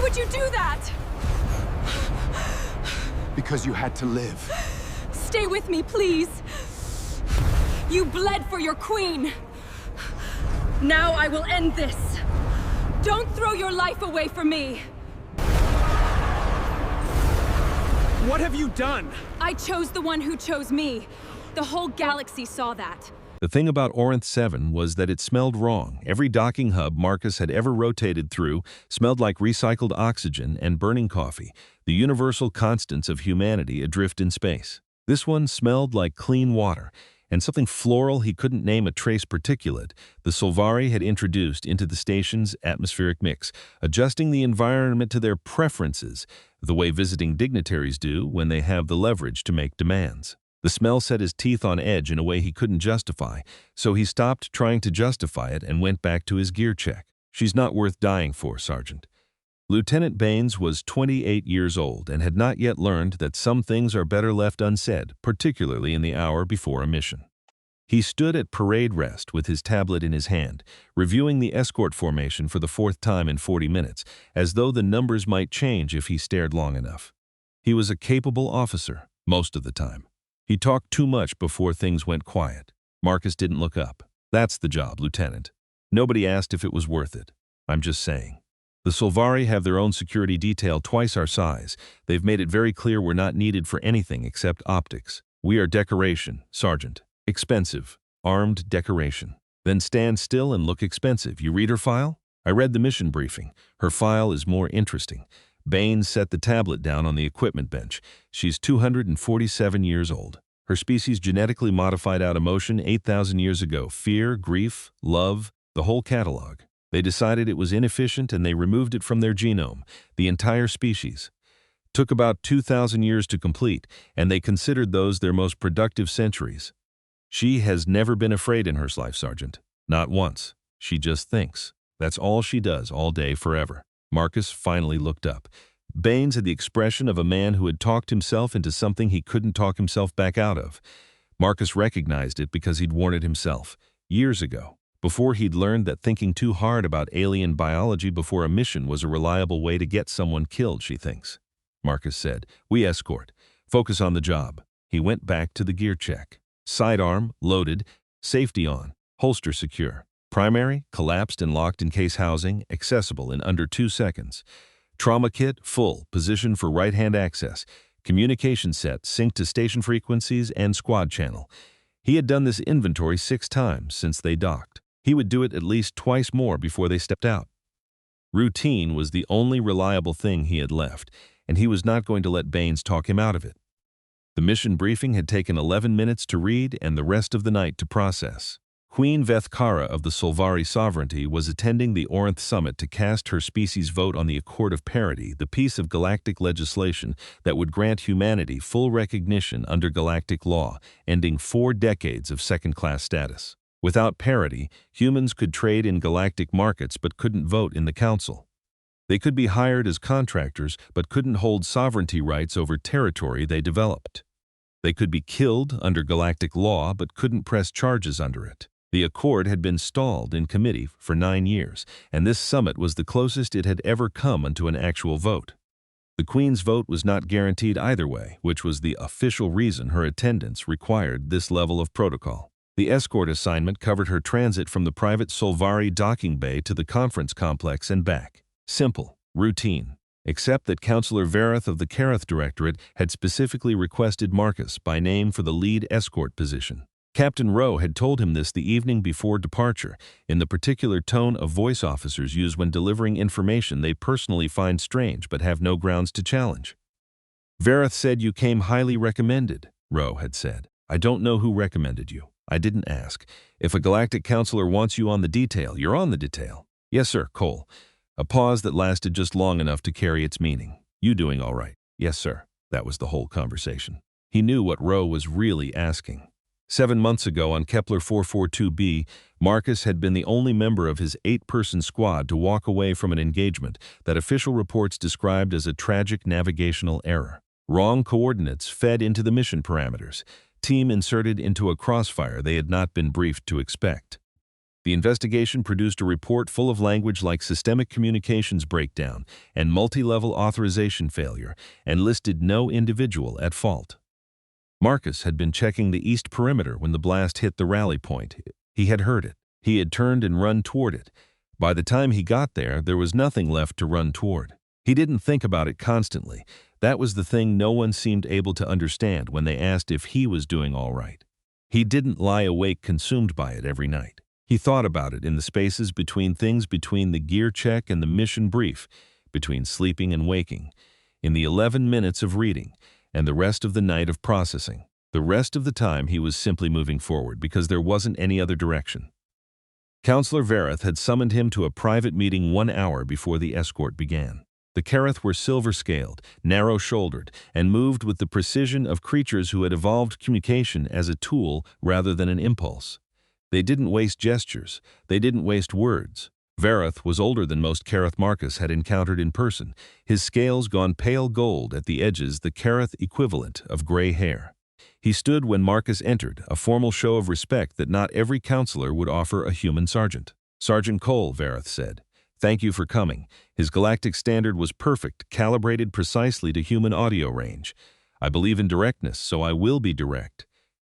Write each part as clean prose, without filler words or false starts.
would you do that? Because you had to live. Stay with me, please. You bled for your queen. Now I will end this. Don't throw your life away for me. What have you done? I chose the one who chose me. The whole galaxy saw that. The thing about Orinth 7 was that it smelled wrong. Every docking hub Marcus had ever rotated through smelled like recycled oxygen and burning coffee, the universal constants of humanity adrift in space. This one smelled like clean water, and something floral he couldn't name a trace particulate the Solvari had introduced into the station's atmospheric mix, adjusting the environment to their preferences, the way visiting dignitaries do when they have the leverage to make demands. The smell set his teeth on edge in a way he couldn't justify, so he stopped trying to justify it and went back to his gear check. She's not worth dying for, Sergeant. Lieutenant Baines was 28 years old and had not yet learned that some things are better left unsaid, particularly in the hour before a mission. He stood at parade rest with his tablet in his hand, reviewing the escort formation for the fourth time in 40 minutes, as though the numbers might change if he stared long enough. He was a capable officer, most of the time. He talked too much before things went quiet. Marcus didn't look up. That's the job, Lieutenant. Nobody asked if it was worth it. I'm just saying. The Solvari have their own security detail twice our size. They've made it very clear we're not needed for anything except optics. We are decoration, Sergeant. Expensive. Armed decoration. Then stand still and look expensive. You read her file? I read the mission briefing. Her file is more interesting. Baines set the tablet down on the equipment bench. She's 247 years old. Her species genetically modified out emotion 8,000 years ago. Fear, grief, love, the whole catalog. They decided it was inefficient and they removed it from their genome, the entire species. Took about 2,000 years to complete, and they considered those their most productive centuries. She has never been afraid in her life, Sergeant. Not once. She just thinks. That's all she does all day forever. Marcus finally looked up. Baines had the expression of a man who had talked himself into something he couldn't talk himself back out of. Marcus recognized it because he'd worn it himself, years ago, before he'd learned that thinking too hard about alien biology before a mission was a reliable way to get someone killed, she thinks. Marcus said, "We escort. Focus on the job." He went back to the gear check. Sidearm, loaded, safety on, holster secure. Primary, collapsed and locked in case housing, accessible in under 2 seconds. Trauma kit, full, position for right-hand access. Communication set, synced to station frequencies and squad channel. He had done this inventory 6 times since they docked. He would do it at least twice more before they stepped out. Routine was the only reliable thing he had left, and he was not going to let Baines talk him out of it. The mission briefing had taken 11 minutes to read and the rest of the night to process. Queen Vethkara of the Solvari sovereignty was attending the Orinth summit to cast her species' vote on the Accord of Parity, the piece of galactic legislation that would grant humanity full recognition under galactic law, ending 4 decades of second-class status. Without parity, humans could trade in galactic markets but couldn't vote in the council. They could be hired as contractors but couldn't hold sovereignty rights over territory they developed. They could be killed under galactic law but couldn't press charges under it. The accord had been stalled in committee for 9 years, and this summit was the closest it had ever come unto an actual vote. The Queen's vote was not guaranteed either way, which was the official reason her attendance required this level of protocol. The escort assignment covered her transit from the private Solvari docking bay to the conference complex and back. Simple, routine, except that Counselor Vareth of the Kareth Directorate had specifically requested Marcus by name for the lead escort position. Captain Rowe had told him this the evening before departure, in the particular tone of voice officers use when delivering information they personally find strange but have no grounds to challenge. "Vareth said you came highly recommended," Rowe had said. "I don't know who recommended you. I didn't ask. If a galactic counselor wants you on the detail, you're on the detail." "Yes, sir, Cole." A pause that lasted just long enough to carry its meaning. "You doing all right?" "Yes, sir." That was the whole conversation. He knew what Rowe was really asking. 7 months ago on Kepler 442b, Marcus had been the only member of his 8-person squad to walk away from an engagement that official reports described as a tragic navigational error. Wrong coordinates fed into the mission parameters. Team inserted into a crossfire they had not been briefed to expect. The investigation produced a report full of language like systemic communications breakdown and multi-level authorization failure, and listed no individual at fault. Marcus had been checking the east perimeter when the blast hit the rally point. He had heard it. He had turned and run toward it. By the time he got there was nothing left to run toward. He didn't think about it constantly. That was the thing no one seemed able to understand when they asked if he was doing all right. He didn't lie awake consumed by it every night. He thought about it in the spaces between the gear check and the mission brief, between sleeping and waking, in the 11 minutes of reading, and the rest of the night of processing. The rest of the time he was simply moving forward because there wasn't any other direction. Counselor Vareth had summoned him to a private meeting 1 hour before the escort began. The Karath were silver-scaled, narrow-shouldered, and moved with the precision of creatures who had evolved communication as a tool rather than an impulse. They didn't waste gestures. They didn't waste words. Vareth was older than most Karath Marcus had encountered in person, his scales gone pale gold at the edges, the Karath equivalent of gray hair. He stood when Marcus entered, a formal show of respect that not every counselor would offer a human sergeant. "Sergeant Cole," Vareth said, "thank you for coming." His galactic standard was perfect, calibrated precisely to human audio range. "I believe in directness, so I will be direct.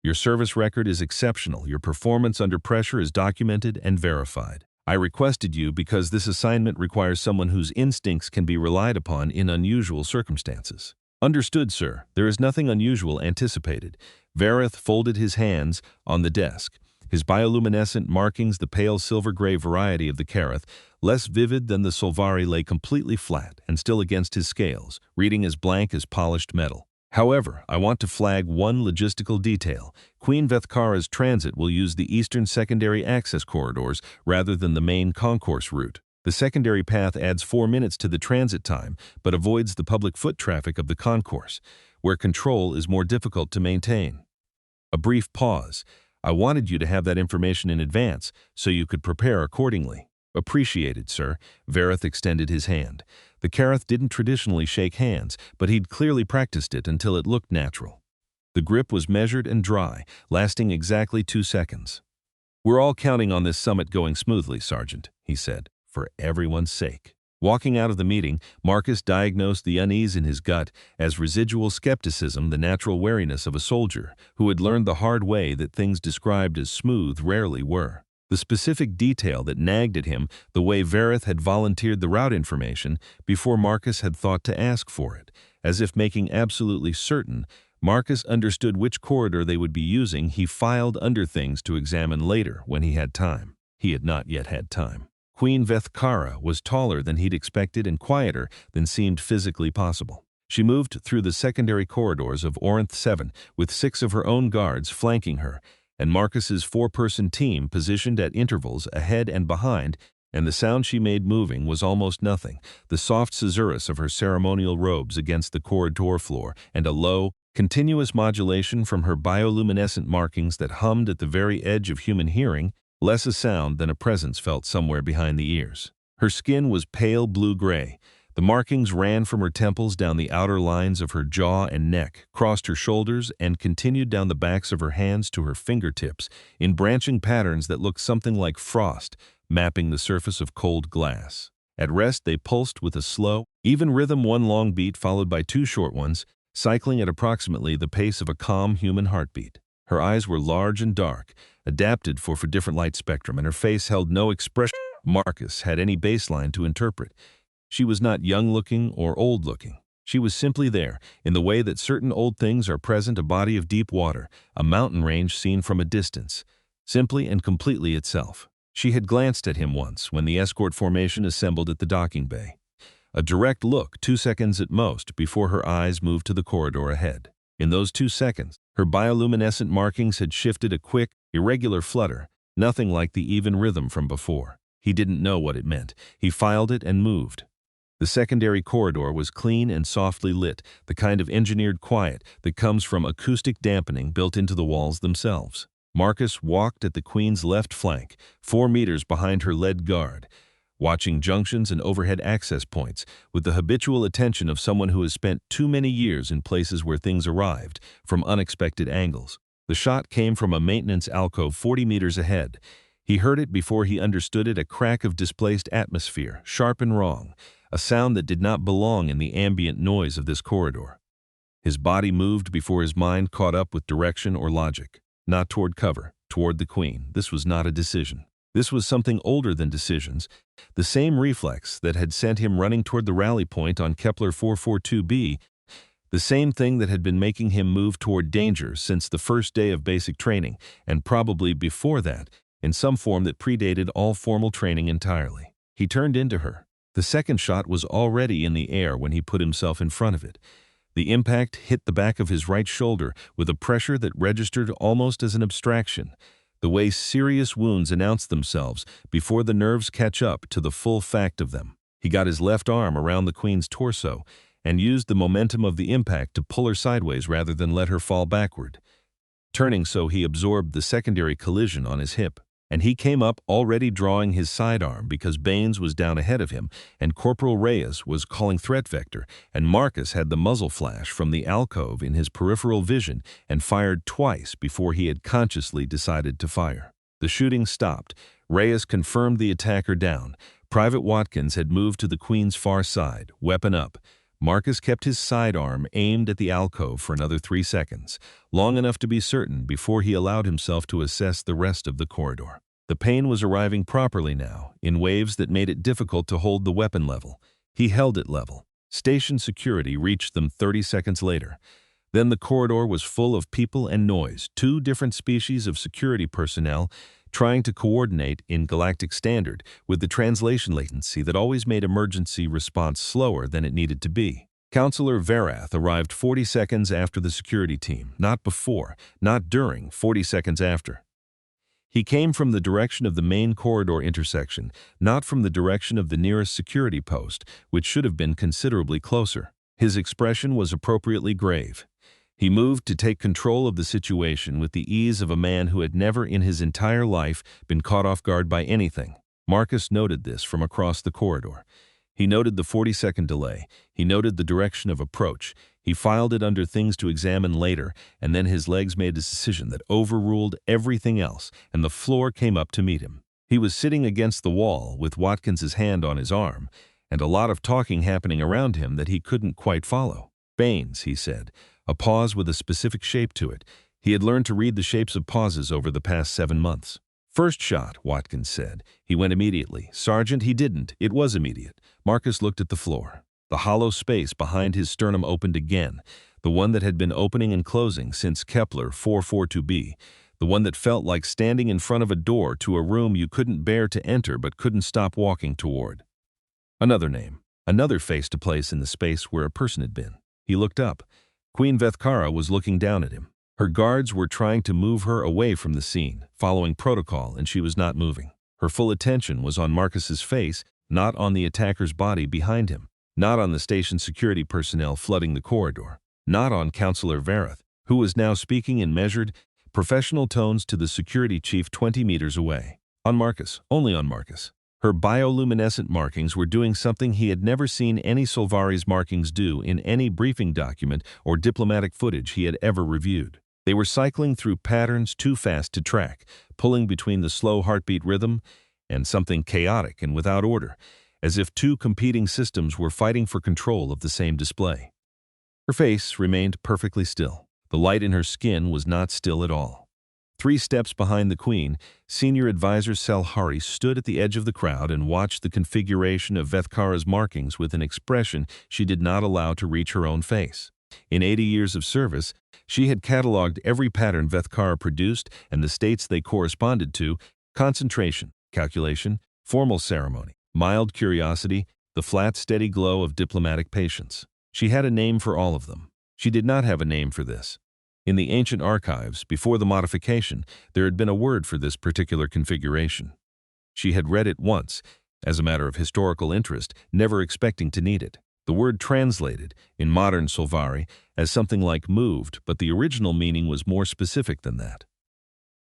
Your service record is exceptional. Your performance under pressure is documented and verified. I requested you because this assignment requires someone whose instincts can be relied upon in unusual circumstances." "Understood, sir. There is nothing unusual anticipated." Vareth folded his hands on the desk. His bioluminescent markings, the pale silver-gray variety of the Karath, less vivid than the Solvari, lay completely flat and still against his scales, reading as blank as polished metal. "However, I want to flag one logistical detail. Queen Vethkara's transit will use the eastern secondary access corridors rather than the main concourse route. The secondary path adds 4 minutes to the transit time, but avoids the public foot traffic of the concourse, where control is more difficult to maintain." A brief pause. "I wanted you to have that information in advance, so you could prepare accordingly." "Appreciated, sir." Vareth extended his hand. The Karath didn't traditionally shake hands, but he'd clearly practiced it until it looked natural. The grip was measured and dry, lasting exactly 2 seconds. "We're all counting on this summit going smoothly, Sergeant," he said, "for everyone's sake." Walking out of the meeting, Marcus diagnosed the unease in his gut as residual skepticism, the natural wariness of a soldier who had learned the hard way that things described as smooth rarely were. The specific detail that nagged at him, the way Vareth had volunteered the route information before Marcus had thought to ask for it, as if making absolutely certain Marcus understood which corridor they would be using. He filed under things to examine later when he had time. He had not yet had time. Queen Vethkara was taller than he'd expected and quieter than seemed physically possible. She moved through the secondary corridors of Orinth 7 with 6 of her own guards flanking her, and Marcus's 4-person team positioned at intervals ahead and behind, and the sound she made moving was almost nothing, the soft susurrus of her ceremonial robes against the corridor floor, and a low, continuous modulation from her bioluminescent markings that hummed at the very edge of human hearing, less a sound than a presence felt somewhere behind the ears. Her skin was pale blue-gray. The markings ran from her temples down the outer lines of her jaw and neck, crossed her shoulders, and continued down the backs of her hands to her fingertips in branching patterns that looked something like frost, mapping the surface of cold glass. At rest, they pulsed with a slow, even rhythm, 1 long beat followed by 2 short ones, cycling at approximately the pace of a calm human heartbeat. Her eyes were large and dark, adapted for different light spectrum, and her face held no expression Marcus had any baseline to interpret. She was not young-looking or old-looking. She was simply there, in the way that certain old things are present, a body of deep water, a mountain range seen from a distance, simply and completely itself. She had glanced at him once when the escort formation assembled at the docking bay. A direct look, 2 seconds at most, before her eyes moved to the corridor ahead. In those 2 seconds, her bioluminescent markings had shifted a quick, irregular flutter, nothing like the even rhythm from before. He didn't know what it meant. He filed it and moved. The secondary corridor was clean and softly lit, the kind of engineered quiet that comes from acoustic dampening built into the walls themselves. Marcus walked at the Queen's left flank, 4 meters behind her lead guard, watching junctions and overhead access points with the habitual attention of someone who has spent too many years in places where things arrived from unexpected angles. The shot came from a maintenance alcove 40 meters ahead. He heard it before he understood it, a crack of displaced atmosphere, sharp and wrong, a sound that did not belong in the ambient noise of this corridor. His body moved before his mind caught up with direction or logic. Not toward cover, toward the Queen. This was not a decision. This was something older than decisions, the same reflex that had sent him running toward the rally point on Kepler 442b, the same thing that had been making him move toward danger since the first day of basic training, and probably before that, in some form that predated all formal training entirely. He turned into her. The second shot was already in the air when he put himself in front of it. The impact hit the back of his right shoulder with a pressure that registered almost as an abstraction, the way serious wounds announce themselves before the nerves catch up to the full fact of them. He got his left arm around the Queen's torso and used the momentum of the impact to pull her sideways rather than let her fall backward. Turning so, he absorbed the secondary collision on his hip, and he came up already drawing his sidearm because Baines was down ahead of him and Corporal Reyes was calling threat vector, and Marcus had the muzzle flash from the alcove in his peripheral vision and fired twice before he had consciously decided to fire. The shooting stopped. Reyes confirmed the attacker down. Private Watkins had moved to the Queen's far side, weapon up. Marcus kept his sidearm aimed at the alcove for another 3 seconds, long enough to be certain before he allowed himself to assess the rest of the corridor. The pain was arriving properly now, in waves that made it difficult to hold the weapon level. He held it level. Station security reached them 30 seconds later. Then the corridor was full of people and noise, 2 different species of security personnel trying to coordinate in galactic standard with the translation latency that always made emergency response slower than it needed to be. Counselor Verath arrived 40 seconds after the security team, not before, not during, 40 seconds after. He came from the direction of the main corridor intersection, not from the direction of the nearest security post, which should have been considerably closer. His expression was appropriately grave. He moved to take control of the situation with the ease of a man who had never in his entire life been caught off guard by anything. Marcus noted this from across the corridor. He noted the 40-second delay. He noted the direction of approach. He filed it under things to examine later, and then his legs made a decision that overruled everything else, and the floor came up to meet him. He was sitting against the wall with Watkins's hand on his arm, and a lot of talking happening around him that he couldn't quite follow. "Baines," he said. A pause with a specific shape to it. He had learned to read the shapes of pauses over the past 7 months. "First shot," Watkins said. He went immediately. "Sergeant, he didn't. It was immediate." Marcus looked at the floor. The hollow space behind his sternum opened again, the one that had been opening and closing since Kepler 442b, the one that felt like standing in front of a door to a room you couldn't bear to enter but couldn't stop walking toward. Another name, another face to place in the space where a person had been. He looked up. Queen Vethkara was looking down at him. Her guards were trying to move her away from the scene, following protocol, and she was not moving. Her full attention was on Marcus's face, not on the attacker's body behind him, not on the station security personnel flooding the corridor, not on Counselor Verath, who was now speaking in measured, professional tones to the security chief 20 meters away. On Marcus, only on Marcus. Her bioluminescent markings were doing something he had never seen any Solvari's markings do in any briefing document or diplomatic footage he had ever reviewed. They were cycling through patterns too fast to track, pulling between the slow heartbeat rhythm and something chaotic and without order, as if 2 competing systems were fighting for control of the same display. Her face remained perfectly still. The light in her skin was not still at all. 3 steps behind the Queen, Senior Advisor Selhari stood at the edge of the crowd and watched the configuration of Vethkara's markings with an expression she did not allow to reach her own face. In 80 years of service, she had catalogued every pattern Vethkara produced and the states they corresponded to: concentration, calculation, formal ceremony, mild curiosity, the flat, steady glow of diplomatic patience. She had a name for all of them. She did not have a name for this. In the ancient archives, before the modification, there had been a word for this particular configuration. She had read it once, as a matter of historical interest, never expecting to need it. The word translated, in modern Solvari, as something like moved, but the original meaning was more specific than that.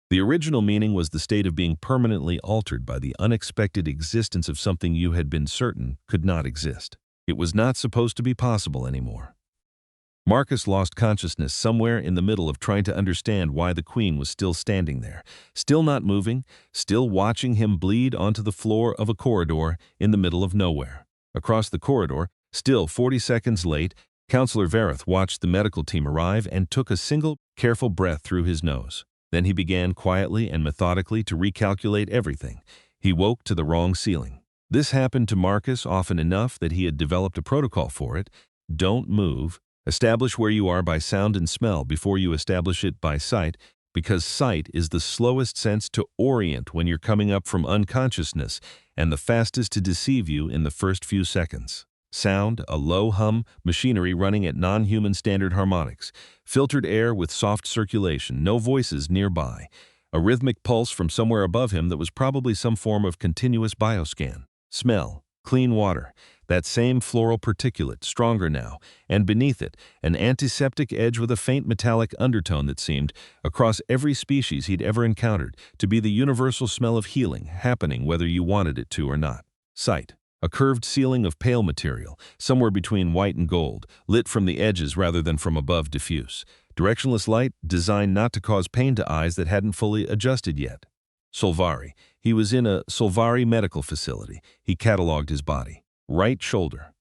The original meaning was the state of being permanently altered by the unexpected existence of something you had been certain could not exist. It was not supposed to be possible anymore. Marcus lost consciousness somewhere in the middle of trying to understand why the queen was still standing there, still not moving, still watching him bleed onto the floor of a corridor in the middle of nowhere. Across the corridor, still 40 seconds late, Counselor Verith watched the medical team arrive and took a single, careful breath through his nose. Then he began quietly and methodically to recalculate everything. He woke to the wrong ceiling. This happened to Marcus often enough that he had developed a protocol for it. Don't move. Establish where you are by sound and smell before you establish it by sight, because sight is the slowest sense to orient when you're coming up from unconsciousness and the fastest to deceive you in the first few seconds. Sound, a low hum, machinery running at non-human standard harmonics, filtered air with soft circulation, no voices nearby, a rhythmic pulse from somewhere above him that was probably some form of continuous bioscan. Smell, clean water, that same floral particulate, stronger now, and beneath it, an antiseptic edge with a faint metallic undertone that seemed, across every species he'd ever encountered, to be the universal smell of healing, happening whether you wanted it to or not. Sight. A curved ceiling of pale material, somewhere between white and gold, lit from the edges rather than from above, diffuse. Directionless light, designed not to cause pain to eyes that hadn't fully adjusted yet. Solvari. He was in a Solvari medical facility. He cataloged his body. Right shoulder.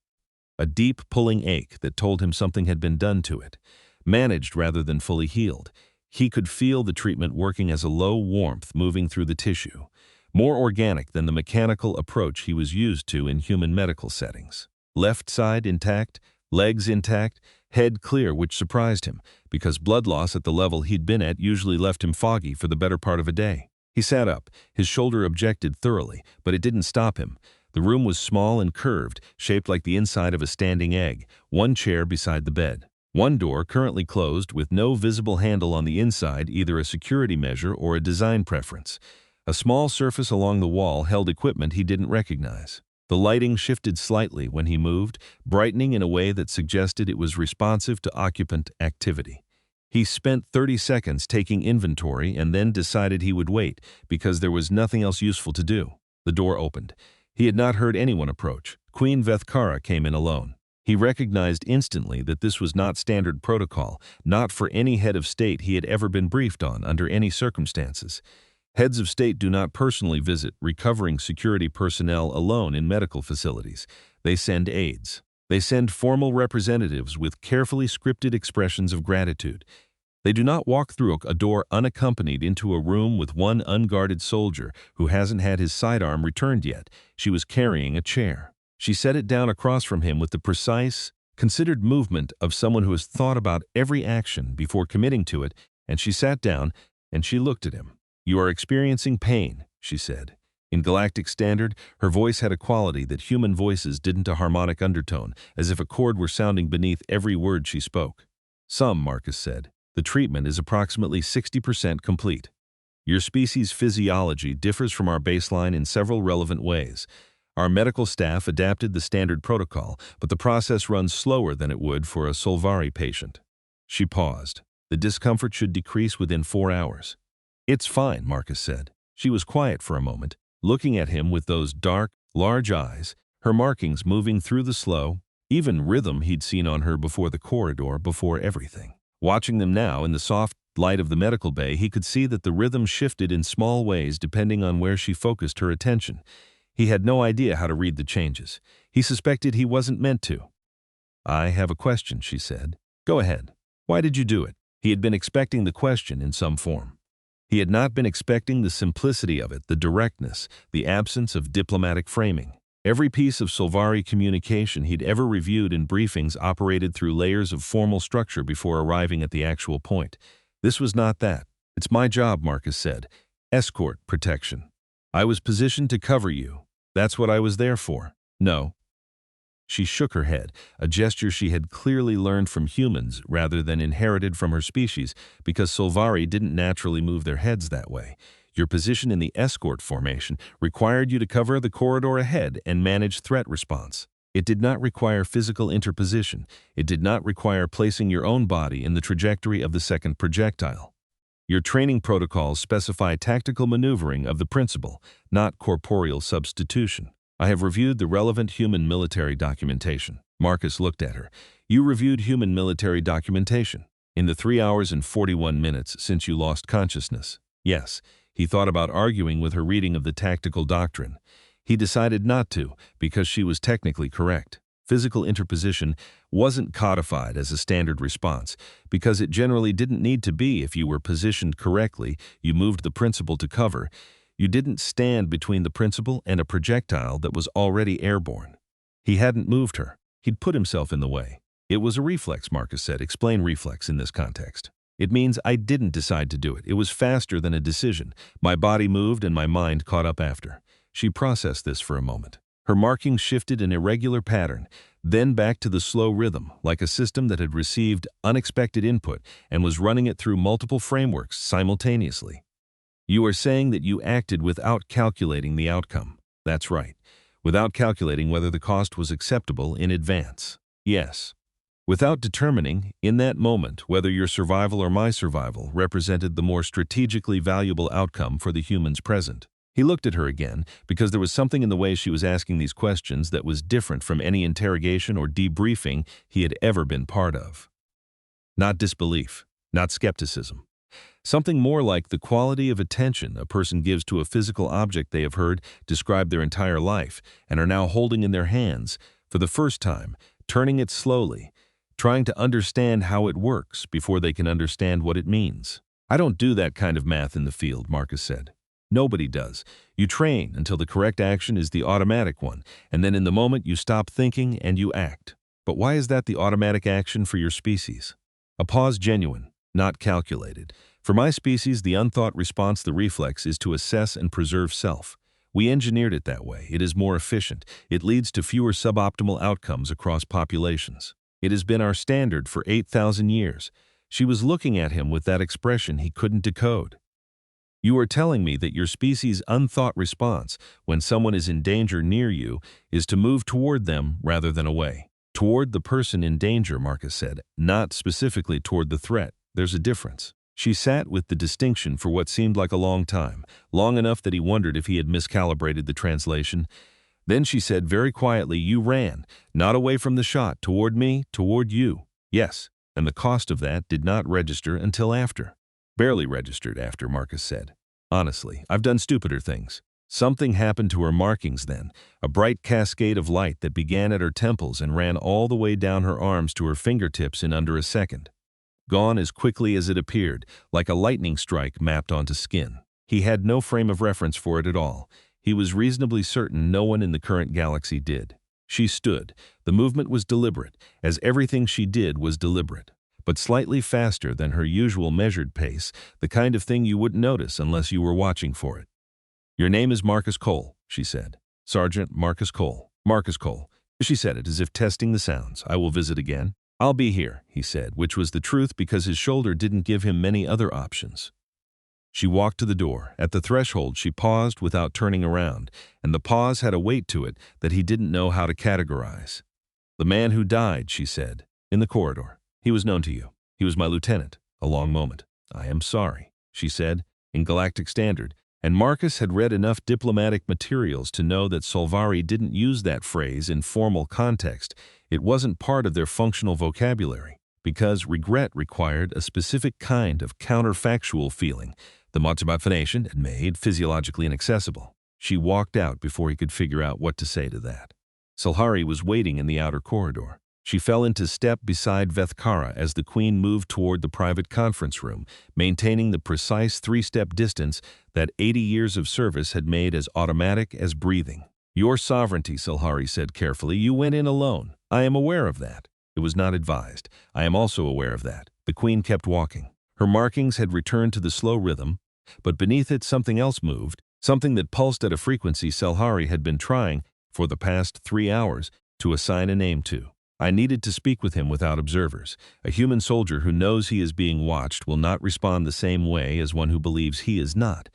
A deep pulling ache that told him something had been done to it. Managed rather than fully healed. He could feel the treatment working as a low warmth moving through the tissue. More organic than the mechanical approach he was used to in human medical settings. Left side intact, legs intact, head clear, which surprised him, because blood loss at the level he'd been at usually left him foggy for the better part of a day. He sat up. His shoulder objected thoroughly, but it didn't stop him. The room was small and curved, shaped like the inside of a standing egg, one chair beside the bed. One door currently closed with no visible handle on the inside, either a security measure or a design preference. A small surface along the wall held equipment he didn't recognize. The lighting shifted slightly when he moved, brightening in a way that suggested it was responsive to occupant activity. He spent 30 seconds taking inventory and then decided he would wait because there was nothing else useful to do. The door opened. He had not heard anyone approach. Queen Vethkara came in alone. He recognized instantly that this was not standard protocol, not for any head of state he had ever been briefed on under any circumstances. Heads of state do not personally visit recovering security personnel alone in medical facilities. They send aides. They send formal representatives with carefully scripted expressions of gratitude. They do not walk through a door unaccompanied into a room with one unguarded soldier who hasn't had his sidearm returned yet. She was carrying a chair. She set it down across from him with the precise, considered movement of someone who has thought about every action before committing to it, and she sat down and she looked at him. "You are experiencing pain," she said. In galactic standard, her voice had a quality that human voices didn't, a harmonic undertone, as if a chord were sounding beneath every word she spoke. "Some," Marcus said. "The treatment is approximately 60% complete. Your species' physiology differs from our baseline in several relevant ways. Our medical staff adapted the standard protocol, but the process runs slower than it would for a Solvari patient." She paused. "The discomfort should decrease within 4 hours. "It's fine," Marcus said. She was quiet for a moment, looking at him with those dark, large eyes, her markings moving through the slow, even rhythm he'd seen on her before the corridor, before everything. Watching them now in the soft light of the medical bay, he could see that the rhythm shifted in small ways depending on where she focused her attention. He had no idea how to read the changes. He suspected he wasn't meant to. "I have a question," she said. "Go ahead. Why did you do it?" He had been expecting the question in some form. He had not been expecting the simplicity of it, the directness, the absence of diplomatic framing. Every piece of Solvari communication he'd ever reviewed in briefings operated through layers of formal structure before arriving at the actual point. This was not that. "It's my job," Marcus said. "Escort protection. I was positioned to cover you. That's what I was there for." "No." She shook her head, a gesture she had clearly learned from humans rather than inherited from her species, because Solvari didn't naturally move their heads that way. Your position in the escort formation required you to cover the corridor ahead and manage threat response. It did not require physical interposition. It did not require placing your own body in the trajectory of the second projectile. Your training protocols specify tactical maneuvering of the principle, not corporeal substitution. I have reviewed the relevant human military documentation. Marcus looked at her. You reviewed human military documentation. In the 3 hours and 41 minutes since you lost consciousness. Yes, he thought about arguing with her reading of the tactical doctrine. He decided not to, because she was technically correct. Physical interposition wasn't codified as a standard response, because it generally didn't need to be if you were positioned correctly, you moved the principal to cover. You didn't stand between the principal and a projectile that was already airborne. He hadn't moved her. He'd put himself in the way. It was a reflex, Marcus said. Explain reflex in this context. It means I didn't decide to do it. It was faster than a decision. My body moved and my mind caught up after. She processed this for a moment. Her markings shifted in irregular pattern, then back to the slow rhythm, like a system that had received unexpected input and was running it through multiple frameworks simultaneously. You are saying that you acted without calculating the outcome. That's right. Without calculating whether the cost was acceptable in advance. Yes. Without determining, in that moment, whether your survival or my survival represented the more strategically valuable outcome for the humans present. He looked at her again, because there was something in the way she was asking these questions that was different from any interrogation or debriefing he had ever been part of. Not disbelief, not skepticism. Something more like the quality of attention a person gives to a physical object they have heard describe their entire life and are now holding in their hands, for the first time, turning it slowly, trying to understand how it works before they can understand what it means. I don't do that kind of math in the field, Marcus said. Nobody does. You train until the correct action is the automatic one, and then in the moment you stop thinking and you act. But why is that the automatic action for your species? A pause genuine, not calculated. For my species, the unthought response, the reflex, is to assess and preserve self. We engineered it that way. It is more efficient. It leads to fewer suboptimal outcomes across populations. It has been our standard for 8,000 years. She was looking at him with that expression he couldn't decode. You are telling me that your species' unthought response, when someone is in danger near you, is to move toward them rather than away. Toward the person in danger, Marcus said, not specifically toward the threat. There's a difference. She sat with the distinction for what seemed like a long time, long enough that he wondered if he had miscalibrated the translation. Then she said very quietly, you ran, not away from the shot, toward me, toward you. Yes, and the cost of that did not register until after. Barely registered after, Marcus said. Honestly, I've done stupider things. Something happened to her markings then, a bright cascade of light that began at her temples and ran all the way down her arms to her fingertips in under a second. Gone as quickly as it appeared, like a lightning strike mapped onto skin. He had no frame of reference for it at all. He was reasonably certain no one in the current galaxy did. She stood. The movement was deliberate, as everything she did was deliberate, but slightly faster than her usual measured pace, the kind of thing you wouldn't notice unless you were watching for it. Your name is Marcus Cole, she said. Sergeant Marcus Cole. Marcus Cole. She said it as if testing the sounds. I will visit again. I'll be here, he said, which was the truth because his shoulder didn't give him many other options. She walked to the door. At the threshold, she paused without turning around, and the pause had a weight to it that he didn't know how to categorize. The man who died, she said, in the corridor. He was known to you. He was my lieutenant. A long moment. I am sorry, she said, in Galactic Standard, and Marcus had read enough diplomatic materials to know that Solvari didn't use that phrase in formal context. It wasn't part of their functional vocabulary, because regret required a specific kind of counterfactual feeling. The motivation had made physiologically inaccessible. She walked out before he could figure out what to say to that. Solvari was waiting in the outer corridor. She fell into step beside Vethkara as the Queen moved toward the private conference room, maintaining the precise 3-step distance that 80 years of service had made as automatic as breathing. Your sovereignty, Solvari said carefully. You went in alone. I am aware of that. It was not advised. I am also aware of that. The Queen kept walking. Her markings had returned to the slow rhythm, but beneath it something else moved, something that pulsed at a frequency Solvari had been trying, for the past 3 hours, to assign a name to. I needed to speak with him without observers. A human soldier who knows he is being watched will not respond the same way as one who believes he is not.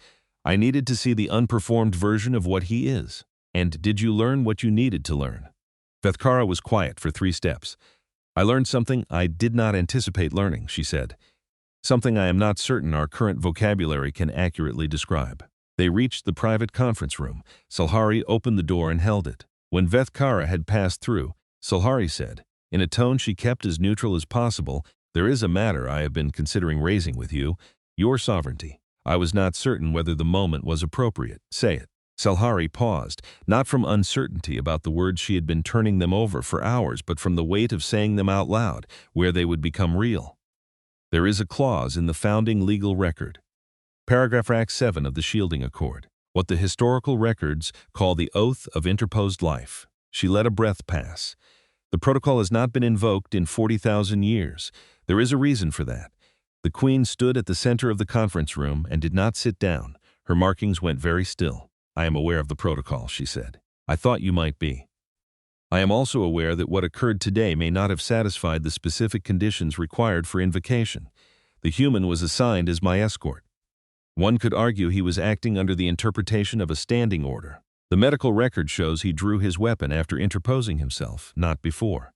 I needed to see the unperformed version of what he is. And did you learn what you needed to learn? Vethkara was quiet for 3 steps. I learned something I did not anticipate learning, she said. Something I am not certain our current vocabulary can accurately describe. They reached the private conference room. Solvari opened the door and held it. When Vethkara had passed through, Solvari said, In a tone she kept as neutral as possible, "There is a matter I have been considering raising with you, your sovereignty. I was not certain whether the moment was appropriate. Say it." Selhari paused, not from uncertainty about the words she had been turning them over for hours, but from the weight of saying them out loud, where they would become real. There is a clause in the founding legal record. Paragraph Act 7 of the Shielding Accord, what the historical records call the Oath of Interposed Life. She let a breath pass. The protocol has not been invoked in 40,000 years. There is a reason for that. The Queen stood at the center of the conference room and did not sit down. Her markings went very still. "I am aware of the protocol," she said. "I thought you might be. I am also aware that what occurred today may not have satisfied the specific conditions required for invocation. The human was assigned as my escort. One could argue he was acting under the interpretation of a standing order. The medical record shows he drew his weapon after interposing himself, not before."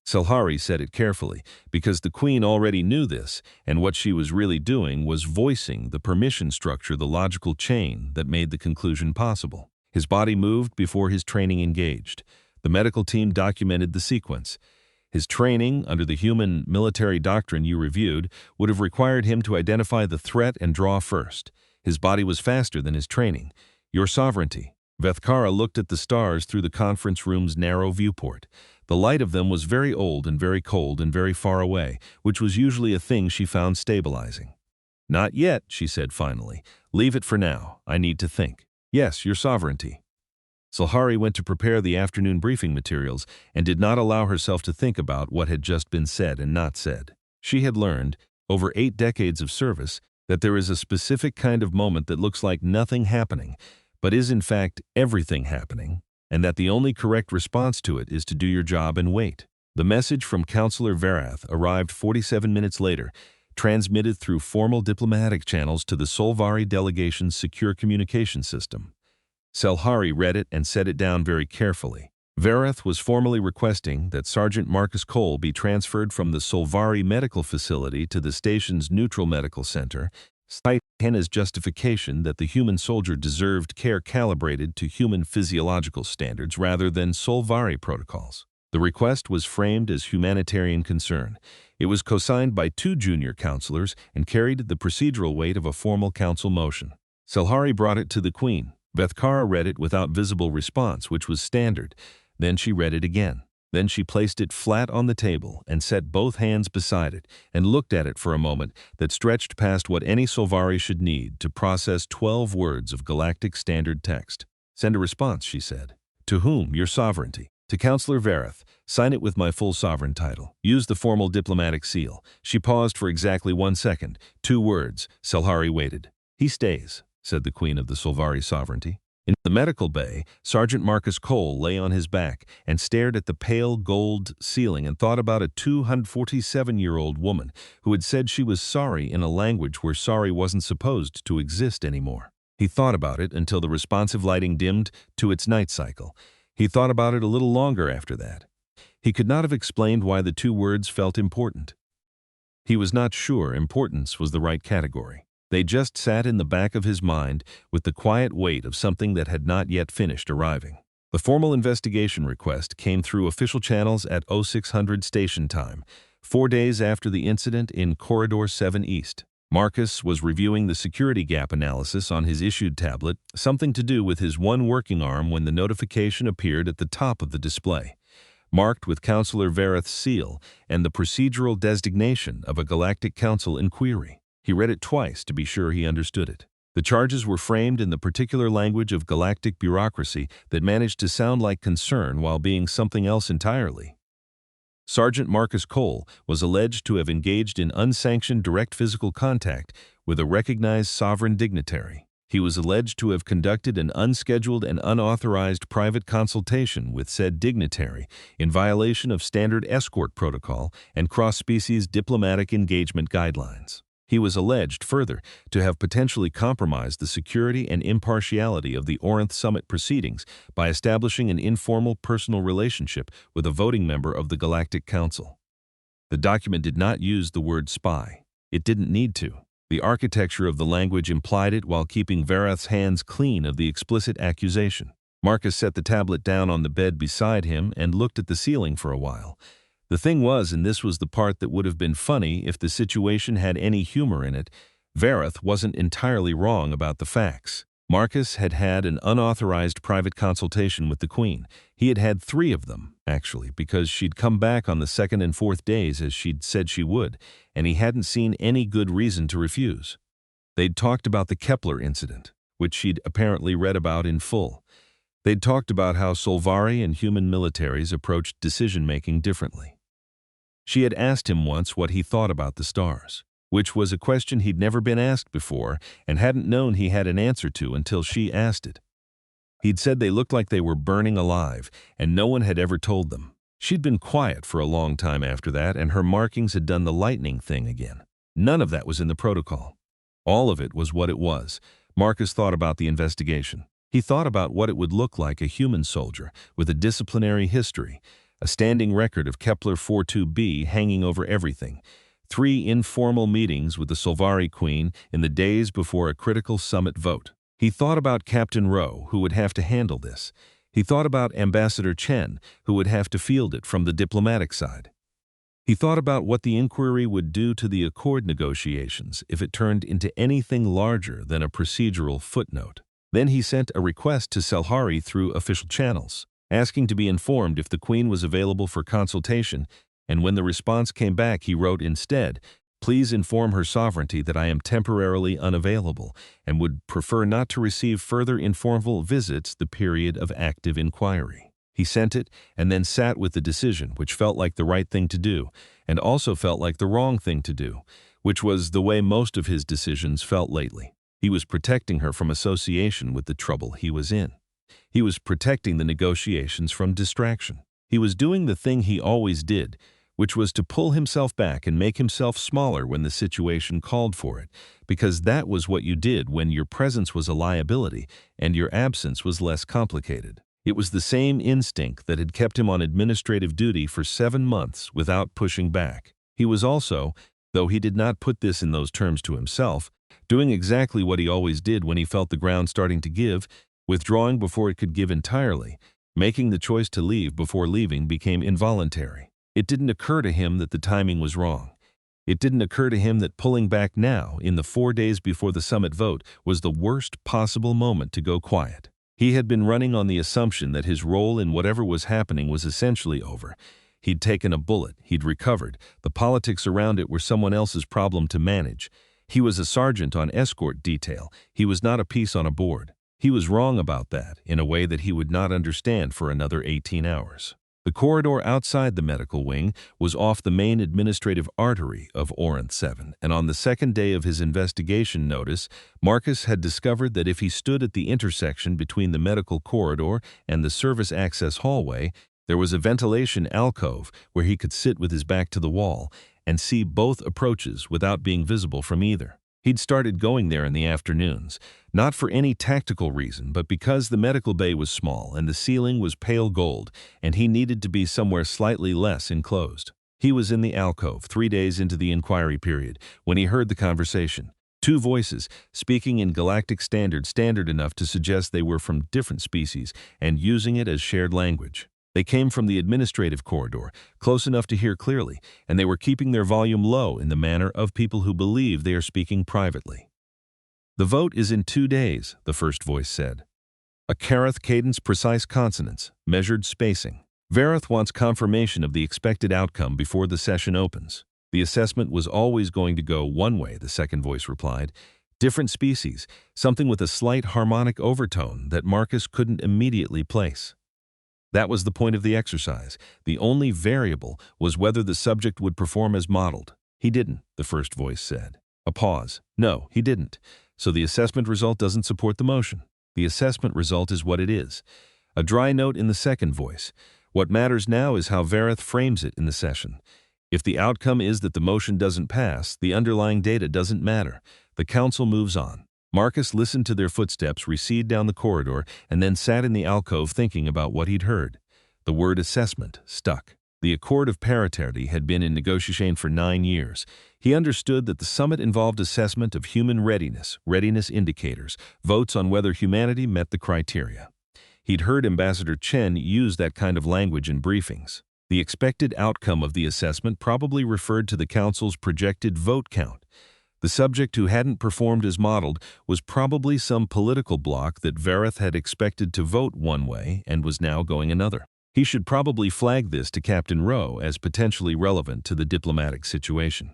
Selhari said it carefully, because the Queen already knew this, and what she was really doing was voicing the permission structure, the logical chain that made the conclusion possible. His body moved before his training engaged. The medical team documented the sequence. His training, under the human military doctrine you reviewed, would have required him to identify the threat and draw first. His body was faster than his training. Your sovereignty. Vethkara looked at the stars through the conference room's narrow viewport. The light of them was very old and very cold and very far away, which was usually a thing she found stabilizing. "Not yet," she said finally. "Leave it for now. I need to think." "Yes, your sovereignty." Selhari went to prepare the afternoon briefing materials and did not allow herself to think about what had just been said and not said. She had learned, over 8 decades of service, that there is a specific kind of moment that looks like nothing happening, but is in fact everything happening, and that the only correct response to it is to do your job and wait. The message from Counselor Verath arrived 47 minutes later, transmitted through formal diplomatic channels to the Solvari delegation's secure communication system. Selhari read it and set it down very carefully. Verath was formally requesting that Sergeant Marcus Cole be transferred from the Solvari medical facility to the station's neutral medical center, citing Henna's justification that the human soldier deserved care calibrated to human physiological standards rather than Solvari protocols. The request was framed as humanitarian concern. It was co-signed by 2 junior counselors and carried the procedural weight of a formal council motion. Selhari brought it to the Queen. Vethkara read it without visible response, which was standard. Then she read it again. Then she placed it flat on the table and set both hands beside it and looked at it for a moment that stretched past what any Solvari should need to process 12 words of galactic standard text. "Send a response," she said. "To whom? Your sovereignty." "To Counselor Verath. Sign it with my full sovereign title. Use the formal diplomatic seal." She paused for exactly 1 second. 2 words. Selhari waited. "He stays," said the Queen of the Solvari sovereignty. In the medical bay, Sergeant Marcus Cole lay on his back and stared at the pale gold ceiling and thought about a 247-year-old woman who had said she was sorry in a language where sorry wasn't supposed to exist anymore. He thought about it until the responsive lighting dimmed to its night cycle. He thought about it a little longer after that. He could not have explained why the 2 words felt important. He was not sure importance was the right category. They just sat in the back of his mind with the quiet weight of something that had not yet finished arriving. The formal investigation request came through official channels at 0600 station time, 4 days after the incident in Corridor 7 East. Marcus was reviewing the security gap analysis on his issued tablet, something to do with his one working arm, when the notification appeared at the top of the display, marked with Counselor Verath's seal and the procedural designation of a Galactic Council inquiry. He read it twice to be sure he understood it. The charges were framed in the particular language of galactic bureaucracy that managed to sound like concern while being something else entirely. Sergeant Marcus Cole was alleged to have engaged in unsanctioned direct physical contact with a recognized sovereign dignitary. He was alleged to have conducted an unscheduled and unauthorized private consultation with said dignitary in violation of standard escort protocol and cross-species diplomatic engagement guidelines. He was alleged, further, to have potentially compromised the security and impartiality of the Orinth Summit proceedings by establishing an informal personal relationship with a voting member of the Galactic Council. The document did not use the word spy. It didn't need to. The architecture of the language implied it while keeping Verath's hands clean of the explicit accusation. Marcus set the tablet down on the bed beside him and looked at the ceiling for a while. The thing was, and this was the part that would have been funny if the situation had any humor in it, Vareth wasn't entirely wrong about the facts. Marcus had had an unauthorized private consultation with the Queen. He had had 3 of them, actually, because she'd come back on the 2nd and 4th days as she'd said she would, and he hadn't seen any good reason to refuse. They'd talked about the Kepler incident, which she'd apparently read about in full. They'd talked about how Solvari and human militaries approached decision-making differently. She had asked him once what he thought about the stars, which was a question he'd never been asked before and hadn't known he had an answer to until she asked it. He'd said they looked like they were burning alive, and no one had ever told them. She'd been quiet for a long time after that, and her markings had done the lightning thing again. None of that was in the protocol. All of it was what it was. Marcus thought about the investigation. He thought about what it would look like a human soldier with a disciplinary history, a standing record of Kepler 42b hanging over everything, 3 informal meetings with the Solvari Queen in the days before a critical summit vote. He thought about Captain Rowe, who would have to handle this. He thought about Ambassador Chen, who would have to field it from the diplomatic side. He thought about what the inquiry would do to the accord negotiations if it turned into anything larger than a procedural footnote. Then he sent a request to Selhari through official channels, asking to be informed if the Queen was available for consultation, and when the response came back, he wrote instead, "Please inform Her Sovereignty that I am temporarily unavailable and would prefer not to receive further informal visits the period of active inquiry." He sent it and then sat with the decision, which felt like the right thing to do, and also felt like the wrong thing to do, which was the way most of his decisions felt lately. He was protecting her from association with the trouble he was in. He was protecting the negotiations from distraction. He was doing the thing he always did, which was to pull himself back and make himself smaller when the situation called for it, because that was what you did when your presence was a liability and your absence was less complicated. It was the same instinct that had kept him on administrative duty for 7 months without pushing back. He was also, though he did not put this in those terms to himself, doing exactly what he always did when he felt the ground starting to give, withdrawing before it could give entirely, making the choice to leave before leaving became involuntary. It didn't occur to him that the timing was wrong. It didn't occur to him that pulling back now, in the 4 days before the summit vote, was the worst possible moment to go quiet. He had been running on the assumption that his role in whatever was happening was essentially over. He'd taken a bullet, he'd recovered, the politics around it were someone else's problem to manage. He was a sergeant on escort detail, he was not a piece on a board. He was wrong about that, in a way that he would not understand for another 18 hours. The corridor outside the medical wing was off the main administrative artery of Orinth 7, and on the 2nd day of his investigation notice, Marcus had discovered that if he stood at the intersection between the medical corridor and the service access hallway, there was a ventilation alcove where he could sit with his back to the wall and see both approaches without being visible from either. He'd started going there in the afternoons, not for any tactical reason, but because the medical bay was small and the ceiling was pale gold, and he needed to be somewhere slightly less enclosed. He was in the alcove 3 days into the inquiry period when he heard the conversation. 2 voices, speaking in galactic standard enough to suggest they were from different species, and using it as shared language. They came from the administrative corridor, close enough to hear clearly, and they were keeping their volume low in the manner of people who believe they are speaking privately. "The vote is in 2 days, the first voice said. A Karath cadence precise consonants, measured spacing. Vareth wants confirmation of the expected outcome before the session opens. The assessment was always going to go one way, the second voice replied. Different species, something with a slight harmonic overtone that Marcus couldn't immediately place. That was the point of the exercise. The only variable was whether the subject would perform as modeled. He didn't, the first voice said. A pause. No, he didn't. So the assessment result doesn't support the motion. The assessment result is what it is. A dry note in the second voice. What matters now is how Vareth frames it in the session. If the outcome is that the motion doesn't pass, the underlying data doesn't matter. The council moves on. Marcus listened to their footsteps recede down the corridor and then sat in the alcove thinking about what he'd heard. The word assessment stuck. The Accord of Pariterity had been in negotiation for 9 years. He understood that the summit involved assessment of human readiness indicators, votes on whether humanity met the criteria. He'd heard Ambassador Chen use that kind of language in briefings. The expected outcome of the assessment probably referred to the council's projected vote count. The subject who hadn't performed as modeled was probably some political bloc that Vareth had expected to vote one way and was now going another. He should probably flag this to Captain Rowe as potentially relevant to the diplomatic situation.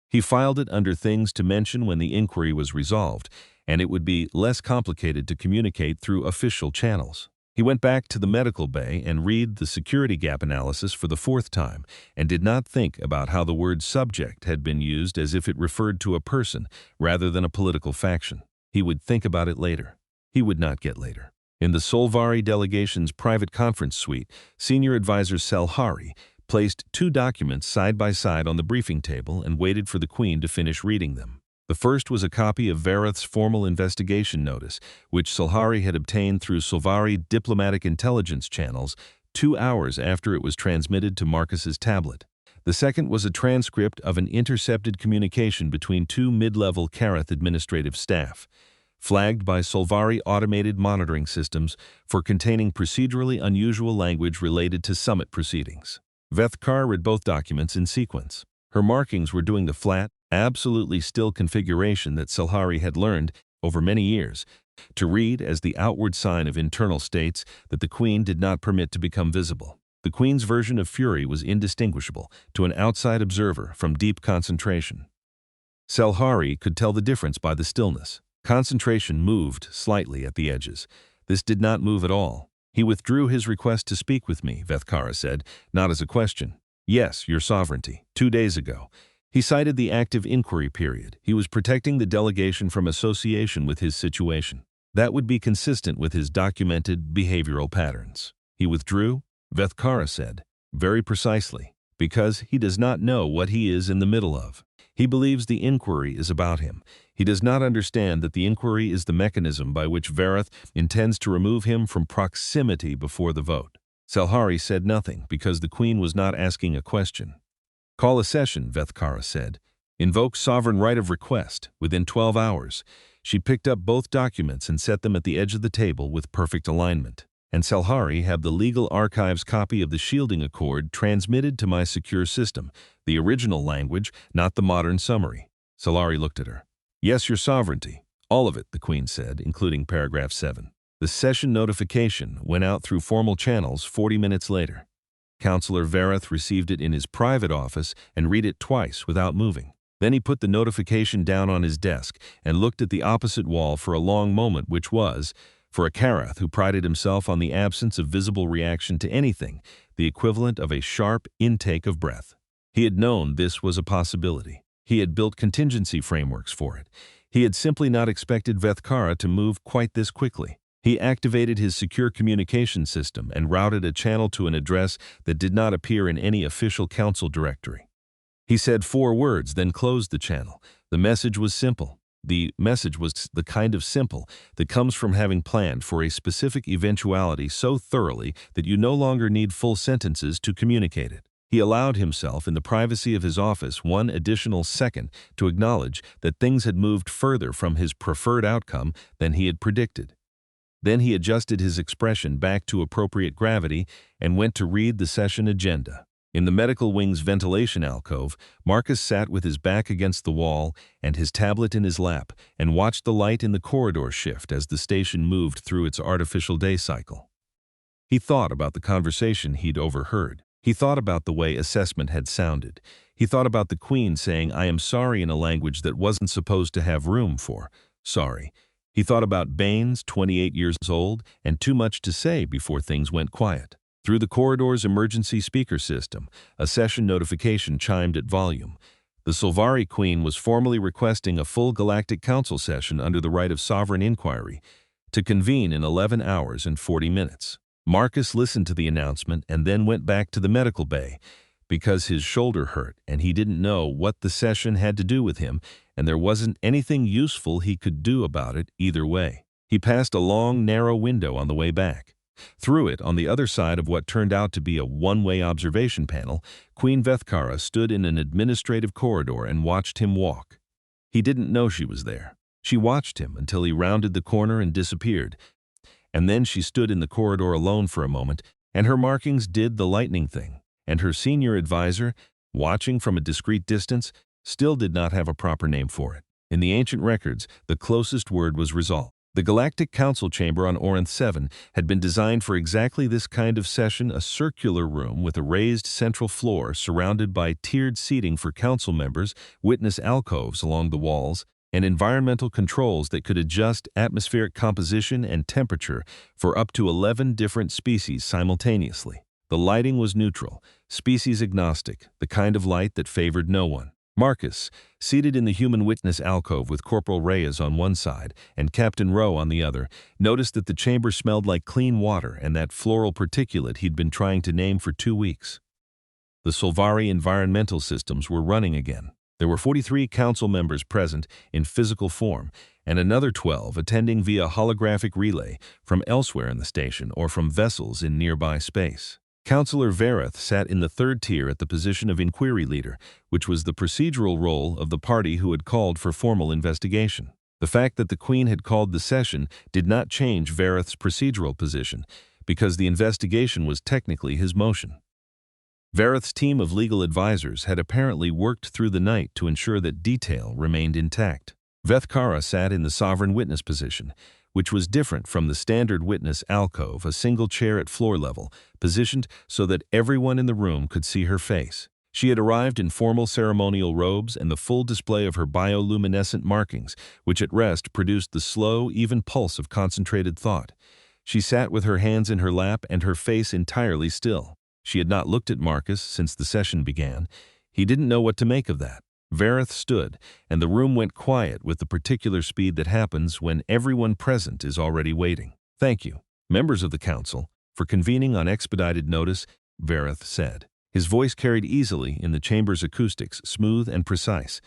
He filed it under things to mention when the inquiry was resolved, and it would be less complicated to communicate through official channels. He went back to the medical bay and read the security gap analysis for the fourth time and did not think about how the word subject had been used as if it referred to a person rather than a political faction. He would think about it later. He would not get later. In the Solvari delegation's private conference suite, Senior Advisor Selhari placed 2 documents side by side on the briefing table and waited for the Queen to finish reading them. The first was a copy of Vareth's formal investigation notice, which Selhari had obtained through Solvari diplomatic intelligence channels 2 hours after it was transmitted to Marcus's tablet. The second was a transcript of an intercepted communication between 2 mid-level Karath administrative staff, flagged by Solvari automated monitoring systems for containing procedurally unusual language related to summit proceedings. Vethkar read both documents in sequence. Her markings were doing the flat, absolutely still configuration that Selhari had learned over many years to read as the outward sign of internal states that the Queen did not permit to become visible. The Queen's version of fury was indistinguishable to an outside observer from deep concentration. Selhari could tell the difference by the stillness. Concentration moved slightly at the edges. This did not move at all. He withdrew his request to speak with me, Vethkara said, not as a question. Yes, your sovereignty. 2 days ago. He cited the active inquiry period. He was protecting the delegation from association with his situation. That would be consistent with his documented behavioral patterns. He withdrew, Vethkara said, very precisely, because he does not know what he is in the middle of. He believes the inquiry is about him. He does not understand that the inquiry is the mechanism by which Vareth intends to remove him from proximity before the vote. Selhari said nothing because the Queen was not asking a question. Call a session, Vethkara said. Invoke sovereign right of request within 12 hours. She picked up both documents and set them at the edge of the table with perfect alignment. And Selhari had the legal archives copy of the shielding accord transmitted to my secure system, the original language, not the modern summary. Selhari looked at her. Yes, your sovereignty. All of it, the Queen said, including paragraph 7. The session notification went out through formal channels 40 minutes later. Councillor Vareth received it in his private office and read it twice without moving. Then he put the notification down on his desk and looked at the opposite wall for a long moment, which was, for a Karath who prided himself on the absence of visible reaction to anything, the equivalent of a sharp intake of breath. He had known this was a possibility. He had built contingency frameworks for it. He had simply not expected Vethkara to move quite this quickly. He activated his secure communication system and routed a channel to an address that did not appear in any official council directory. He said 4 words, then closed the channel. The message was simple. The message was the kind of simple that comes from having planned for a specific eventuality so thoroughly that you no longer need full sentences to communicate it. He allowed himself, in the privacy of his office, 1 additional second to acknowledge that things had moved further from his preferred outcome than he had predicted. Then he adjusted his expression back to appropriate gravity and went to read the session agenda. In the medical wing's ventilation alcove, Marcus sat with his back against the wall and his tablet in his lap and watched the light in the corridor shift as the station moved through its artificial day cycle. He thought about the conversation he'd overheard. He thought about the way assessment had sounded. He thought about the Queen saying, "I am sorry," in a language that wasn't supposed to have room for sorry. He thought about Baines, 28 years old, and too much to say before things went quiet. Through the corridor's emergency speaker system, a session notification chimed at volume. The Solvari Queen was formally requesting a full Galactic Council session under the right of sovereign inquiry to convene in 11 hours and 40 minutes. Marcus listened to the announcement and then went back to the medical bay because his shoulder hurt and he didn't know what the session had to do with him, and there wasn't anything useful he could do about it either way. He passed a long, narrow window on the way back. Through it, on the other side of what turned out to be a one-way observation panel, Queen Vethkara stood in an administrative corridor and watched him walk. He didn't know she was there. She watched him until he rounded the corner and disappeared. And then she stood in the corridor alone for a moment, and her markings did the lightning thing. and her senior advisor, watching from a discreet distance, still did not have a proper name for it. In the ancient records, the closest word was resolve. The Galactic Council Chamber on Orinth 7 had been designed for exactly this kind of session, a circular room with a raised central floor surrounded by tiered seating for council members, witness alcoves along the walls, and environmental controls that could adjust atmospheric composition and temperature for up to 11 different species simultaneously. The lighting was neutral, species agnostic, the kind of light that favored no one. Marcus, seated in the human witness alcove with Corporal Reyes on one side and Captain Rowe on the other, noticed that the chamber smelled like clean water and that floral particulate he'd been trying to name for 2 weeks. The Solvari environmental systems were running again. There were 43 council members present in physical form, and another 12 attending via holographic relay from elsewhere in the station or from vessels in nearby space. Councillor Vareth sat in the third tier at the position of inquiry leader, which was the procedural role of the party who had called for formal investigation. The fact that the Queen had called the session did not change Vareth's procedural position, because the investigation was technically his motion. Vareth's team of legal advisors had apparently worked through the night to ensure that detail remained intact. Vethkara sat in the sovereign witness position, which was different from the standard witness alcove, a single chair at floor level, positioned so that everyone in the room could see her face. She had arrived in formal ceremonial robes and the full display of her bioluminescent markings, which at rest produced the slow, even pulse of concentrated thought. She sat with her hands in her lap and her face entirely still. She had not looked at Marcus since the session began. He didn't know what to make of that. Vareth stood, and the room went quiet with the particular speed that happens when everyone present is already waiting. "Thank you, members of the council, for convening on expedited notice," Vareth said. His voice carried easily in the chamber's acoustics, smooth and precise.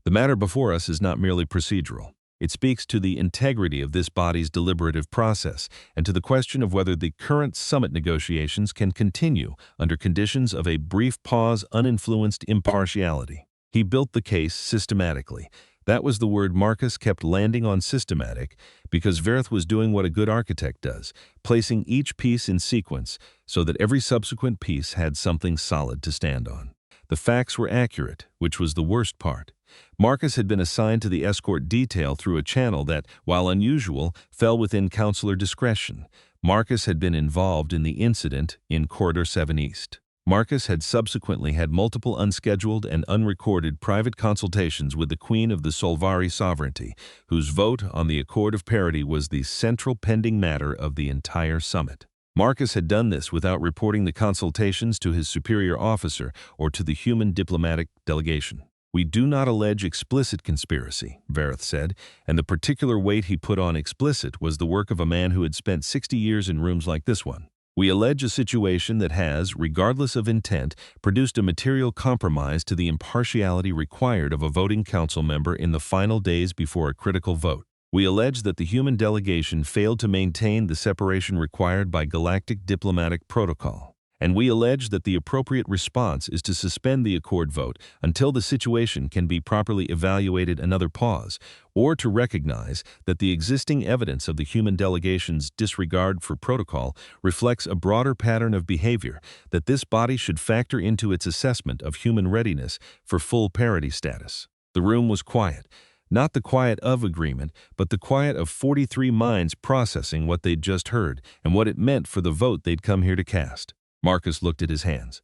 "The matter before us is not merely procedural. It speaks to the integrity of this body's deliberative process and to the question of whether the current summit negotiations can continue under conditions of a brief pause, uninfluenced impartiality." He built the case systematically. That was the word Marcus kept landing on, systematic, because Vareth was doing what a good architect does, placing each piece in sequence so that every subsequent piece had something solid to stand on. The facts were accurate, which was the worst part. Marcus had been assigned to the escort detail through a channel that, while unusual, fell within councilor discretion. Marcus had been involved in the incident in Corridor 7 East. Marcus had subsequently had multiple unscheduled and unrecorded private consultations with the Queen of the Solvari sovereignty, whose vote on the Accord of Parity was the central pending matter of the entire summit. Marcus had done this without reporting the consultations to his superior officer or to the human diplomatic delegation. "We do not allege explicit conspiracy," Vareth said, and the particular weight he put on explicit was the work of a man who had spent 60 years in rooms like this one. "We allege a situation that has, regardless of intent, produced a material compromise to the impartiality required of a voting council member in the final days before a critical vote. We allege that the human delegation failed to maintain the separation required by galactic diplomatic protocol. And we allege that the appropriate response is to suspend the accord vote until the situation can be properly evaluated, another pause, or to recognize that the existing evidence of the human delegation's disregard for protocol reflects a broader pattern of behavior that this body should factor into its assessment of human readiness for full parity status." The room was quiet. Not the quiet of agreement, but the quiet of 43 minds processing what they'd just heard and what it meant for the vote they'd come here to cast. Marcus looked at his hands.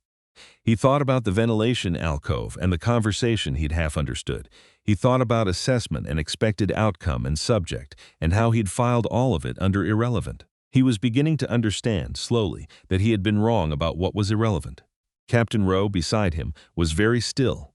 He thought about the ventilation alcove and the conversation he'd half understood. He thought about assessment and expected outcome and subject, and how he'd filed all of it under irrelevant. He was beginning to understand, slowly, that he had been wrong about what was irrelevant. Captain Rowe, beside him, was very still.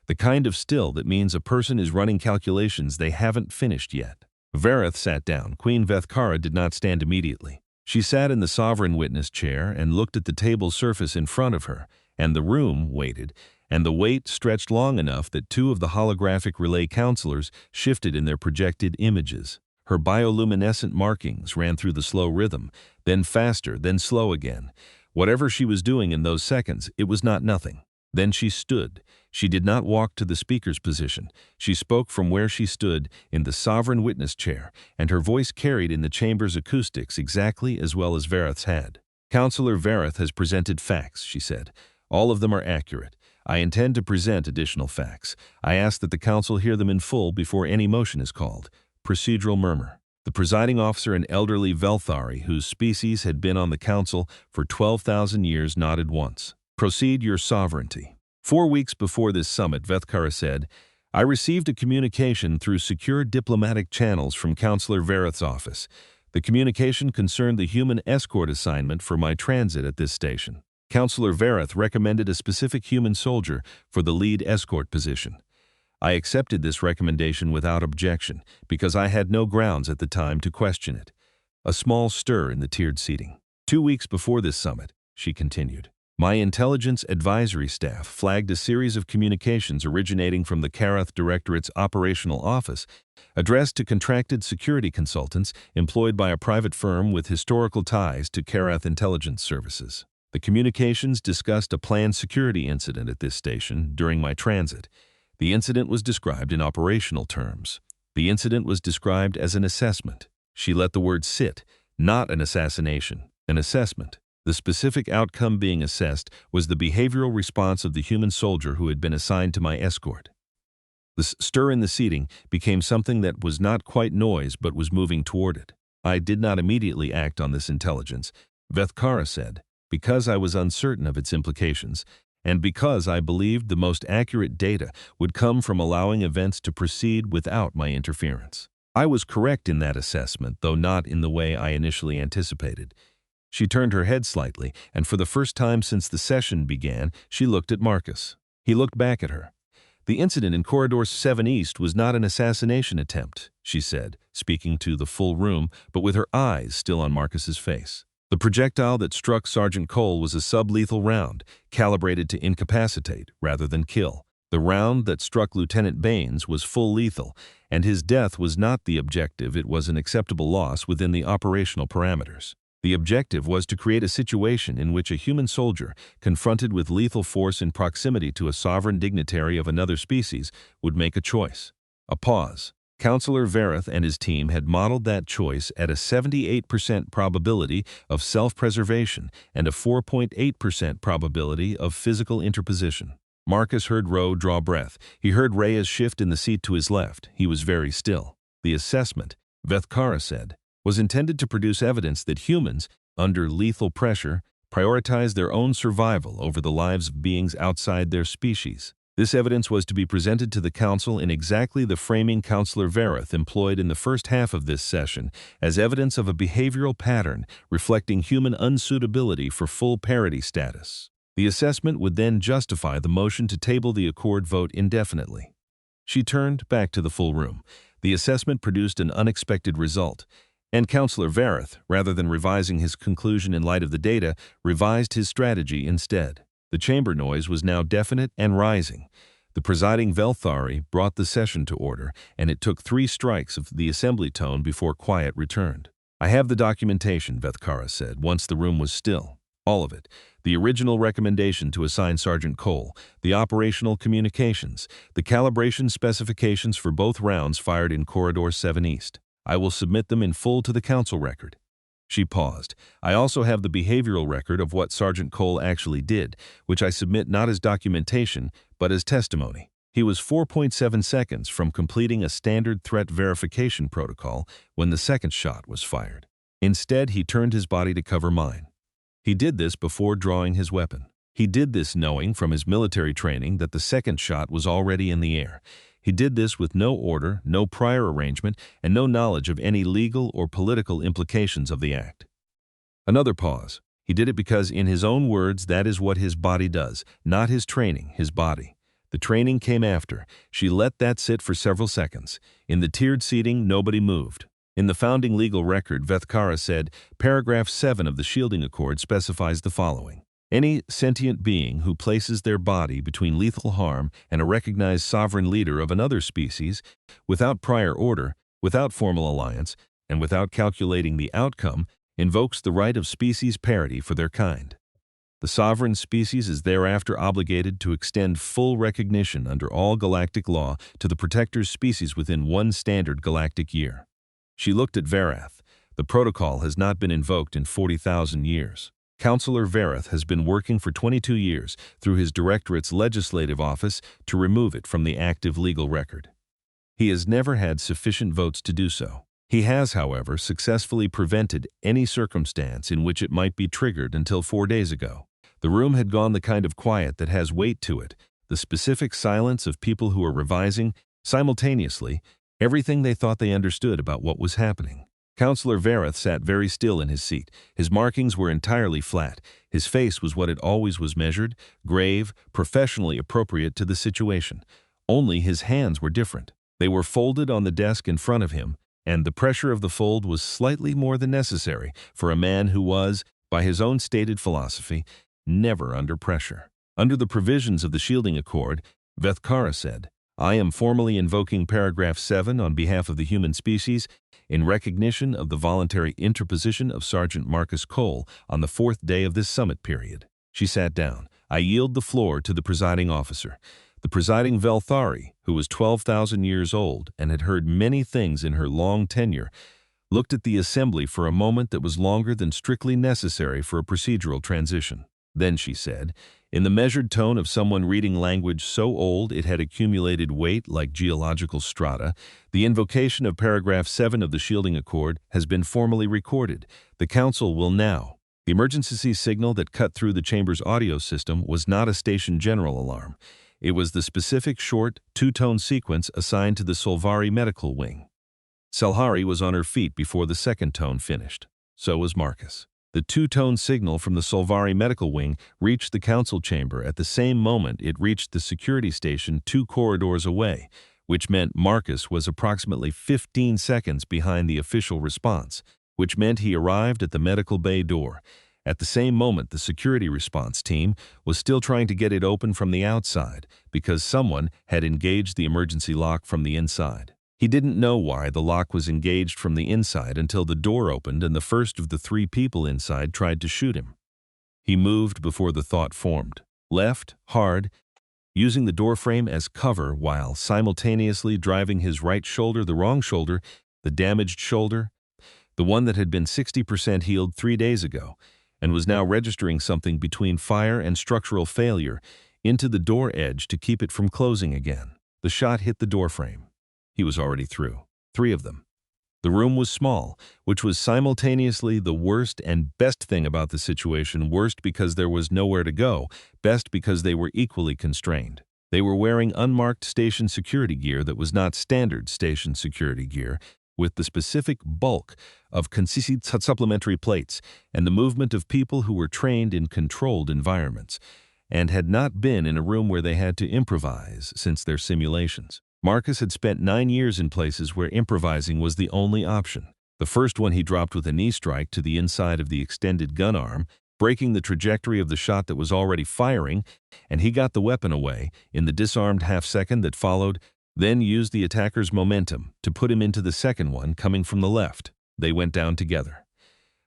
The kind of still that means a person is running calculations they haven't finished yet. Vareth sat down. Queen Vethkara did not stand immediately. She sat in the sovereign witness chair and looked at the table surface in front of her, and the room waited, and the wait stretched long enough that 2 of the holographic relay counselors shifted in their projected images. Her bioluminescent markings ran through the slow rhythm, then faster, then slow again. Whatever she was doing in those seconds, it was not nothing. Then she stood. She did not walk to the speaker's position. She spoke from where she stood in the sovereign witness chair, and her voice carried in the chamber's acoustics exactly as well as Vareth's had. "Councillor Vareth has presented facts," she said. All of them are accurate. I intend to present additional facts. I ask that the council hear them in full before any motion is called. Procedural murmur. The presiding officer, an elderly Velthari whose species had been on the council for 12,000 years, nodded once. Proceed, your sovereignty. 4 weeks before this summit, Vethkara said, I received a communication through secure diplomatic channels from Councillor Vareth's office. The communication concerned the human escort assignment for my transit at this station. Councillor Vareth recommended a specific human soldier for the lead escort position. I accepted this recommendation without objection because I had no grounds at the time to question it. A small stir in the tiered seating. 2 weeks before this summit, she continued, my intelligence advisory staff flagged a series of communications originating from the Karath Directorate's operational office addressed to contracted security consultants employed by a private firm with historical ties to Karath Intelligence Services. The communications discussed a planned security incident at this station during my transit. The incident was described in operational terms. The incident was described as an assessment. She let the word sit, not an assassination, an assessment. The specific outcome being assessed was the behavioral response of the human soldier who had been assigned to my escort. The stir in the seating became something that was not quite noise but was moving toward it. I did not immediately act on this intelligence, Vethkara said, because I was uncertain of its implications, and because I believed the most accurate data would come from allowing events to proceed without my interference. I was correct in that assessment, though not in the way I initially anticipated. She turned her head slightly, and for the first time since the session began, she looked at Marcus. He looked back at her. The incident in Corridor 7 East was not an assassination attempt, she said, speaking to the full room, but with her eyes still on Marcus's face. The projectile that struck Sergeant Cole was a sublethal round, calibrated to incapacitate rather than kill. The round that struck Lieutenant Baines was full lethal, and his death was not the objective. It was an acceptable loss within the operational parameters. The objective was to create a situation in which a human soldier, confronted with lethal force in proximity to a sovereign dignitary of another species, would make a choice. A pause. Councillor Vareth and his team had modeled that choice at a 78% probability of self-preservation and a 4.8% probability of physical interposition. Marcus heard Rowe draw breath. He heard Reyes shift in the seat to his left. He was very still. The assessment, Vethkara said, was intended to produce evidence that humans, under lethal pressure, prioritize their own survival over the lives of beings outside their species. This evidence was to be presented to the Council in exactly the framing Councillor Vareth employed in the first half of this session as evidence of a behavioral pattern reflecting human unsuitability for full parity status. The assessment would then justify the motion to table the accord vote indefinitely. She turned back to the full room. The assessment produced an unexpected result, and Councillor Vareth, rather than revising his conclusion in light of the data, revised his strategy instead. The chamber noise was now definite and rising. The presiding Velthari brought the session to order, and it took 3 strikes of the assembly tone before quiet returned. I have the documentation, Vethkara said, once the room was still. All of it. The original recommendation to assign Sergeant Cole, the operational communications, the calibration specifications for both rounds fired in Corridor 7 East. I will submit them in full to the Council record. She paused. I also have the behavioral record of what Sergeant Cole actually did, which I submit not as documentation, but as testimony. He was 4.7 seconds from completing a standard threat verification protocol when the second shot was fired. Instead, he turned his body to cover mine. He did this before drawing his weapon. He did this knowing from his military training that the second shot was already in the air. He did this with no order, no prior arrangement, and no knowledge of any legal or political implications of the act. Another pause. He did it because, in his own words, that is what his body does, not his training, his body. The training came after. She let that sit for several seconds. In the tiered seating, nobody moved. In the founding legal record, Vethkara said, paragraph 7 of the Shielding Accord specifies the following. Any sentient being who places their body between lethal harm and a recognized sovereign leader of another species, without prior order, without formal alliance, and without calculating the outcome, invokes the right of species parity for their kind. The sovereign species is thereafter obligated to extend full recognition under all galactic law to the protector's species within 1 standard galactic year. She looked at Varath. The protocol has not been invoked in 40,000 years. Counselor Vereth has been working for 22 years through his directorate's legislative office to remove it from the active legal record. He has never had sufficient votes to do so. He has, however, successfully prevented any circumstance in which it might be triggered until 4 days ago. The room had gone the kind of quiet that has weight to it, the specific silence of people who are revising, simultaneously, everything they thought they understood about what was happening. Counselor Vereth sat very still in his seat. His markings were entirely flat. His face was what it always was measured, grave, professionally appropriate to the situation. Only his hands were different. They were folded on the desk in front of him, and the pressure of the fold was slightly more than necessary for a man who was, by his own stated philosophy, never under pressure. Under the provisions of the shielding accord, Vethkara said, "I am formally invoking paragraph 7 on behalf of the human species in recognition of the voluntary interposition of Sergeant Marcus Cole on the 4th day of this summit period." She sat down. I yield the floor to the presiding officer. The presiding Velthari, who was 12,000 years old and had heard many things in her long tenure, looked at the assembly for a moment that was longer than strictly necessary for a procedural transition. Then she said, in the measured tone of someone reading language so old it had accumulated weight like geological strata, "The invocation of paragraph 7 of the shielding accord has been formally recorded. The Council will now." The emergency signal that cut through the chamber's audio system was not a station general alarm. It was the specific short, two-tone sequence assigned to the Solvari medical wing. Selhari was on her feet before the second tone finished. So was Marcus. The two-tone signal from the Solvari medical wing reached the council chamber at the same moment it reached the security station 2 corridors away, which meant Marcus was approximately 15 seconds behind the official response, which meant he arrived at the medical bay door. At the same moment, the security response team was still trying to get it open from the outside because someone had engaged the emergency lock from the inside. He didn't know why the lock was engaged from the inside until the door opened and the first of the 3 people inside tried to shoot him. He moved before the thought formed. Left, hard, using the doorframe as cover while simultaneously driving his right shoulder, the wrong shoulder, the damaged shoulder, the one that had been 60% healed 3 days ago, and was now registering something between fire and structural failure, into the door edge to keep it from closing again. The shot hit the doorframe. He was already through. 3 of them. The room was small, which was simultaneously the worst and best thing about the situation. Worst because there was nowhere to go, best because they were equally constrained. They were wearing unmarked station security gear that was not standard station security gear, with the specific bulk of consistent supplementary plates and the movement of people who were trained in controlled environments and had not been in a room where they had to improvise since their simulations. Marcus had spent 9 years in places where improvising was the only option. The first one he dropped with a knee strike to the inside of the extended gun arm, breaking the trajectory of the shot that was already firing, and he got the weapon away in the disarmed half-second that followed, then used the attacker's momentum to put him into the second one coming from the left. They went down together.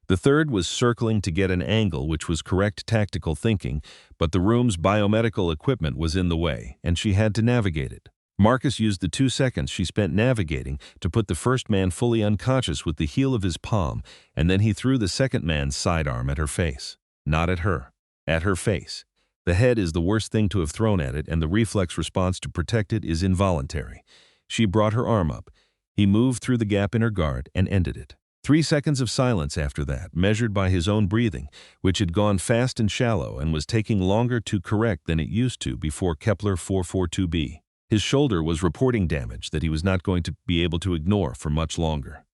The third was circling to get an angle, which was correct tactical thinking, but the room's biomedical equipment was in the way, and she had to navigate it. Marcus used the 2 seconds she spent navigating to put the first man fully unconscious with the heel of his palm, and then he threw the second man's sidearm at her face. Not at her. At her face. The head is the worst thing to have thrown at it, and the reflex response to protect it is involuntary. She brought her arm up. He moved through the gap in her guard and ended it. 3 seconds of silence after that, measured by his own breathing, which had gone fast and shallow and was taking longer to correct than it used to before Kepler 442b. His shoulder was reporting damage that he was not going to be able to ignore for much longer.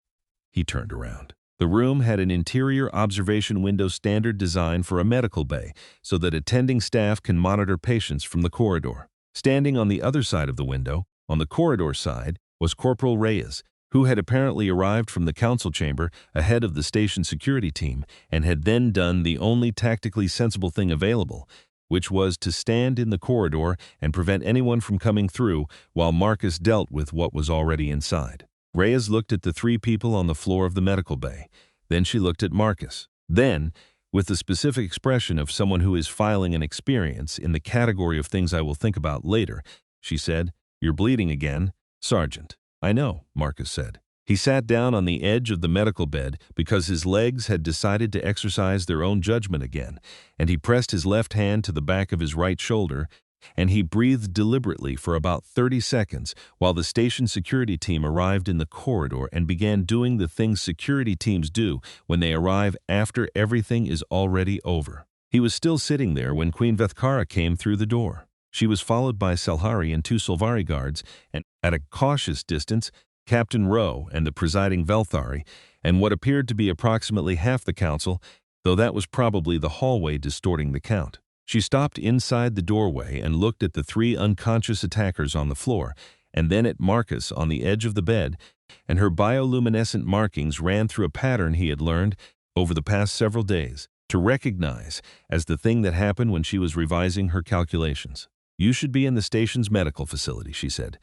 He turned around. The room had an interior observation window standard design for a medical bay so that attending staff can monitor patients from the corridor. Standing on the other side of the window, on the corridor side, was Corporal Reyes, who had apparently arrived from the council chamber ahead of the station security team and had then done the only tactically sensible thing available, which was to stand in the corridor and prevent anyone from coming through while Marcus dealt with what was already inside. Reyes looked at the 3 people on the floor of the medical bay. Then she looked at Marcus. Then, with the specific expression of someone who is filing an experience in the category of things I will think about later, she said, "You're bleeding again, Sergeant." "I know," Marcus said. He sat down on the edge of the medical bed because his legs had decided to exercise their own judgment again, and he pressed his left hand to the back of his right shoulder, and he breathed deliberately for about 30 seconds while the station security team arrived in the corridor and began doing the things security teams do when they arrive after everything is already over. He was still sitting there when Queen Vethkara came through the door. She was followed by Selhari and 2 Solvari guards, and at a cautious distance, Captain Rowe and the presiding Velthari, and what appeared to be approximately half the council, though that was probably the hallway distorting the count. She stopped inside the doorway and looked at the 3 unconscious attackers on the floor, and then at Marcus on the edge of the bed, and her bioluminescent markings ran through a pattern he had learned over the past several days to recognize as the thing that happened when she was revising her calculations. "You should be in the station's medical facility," she said.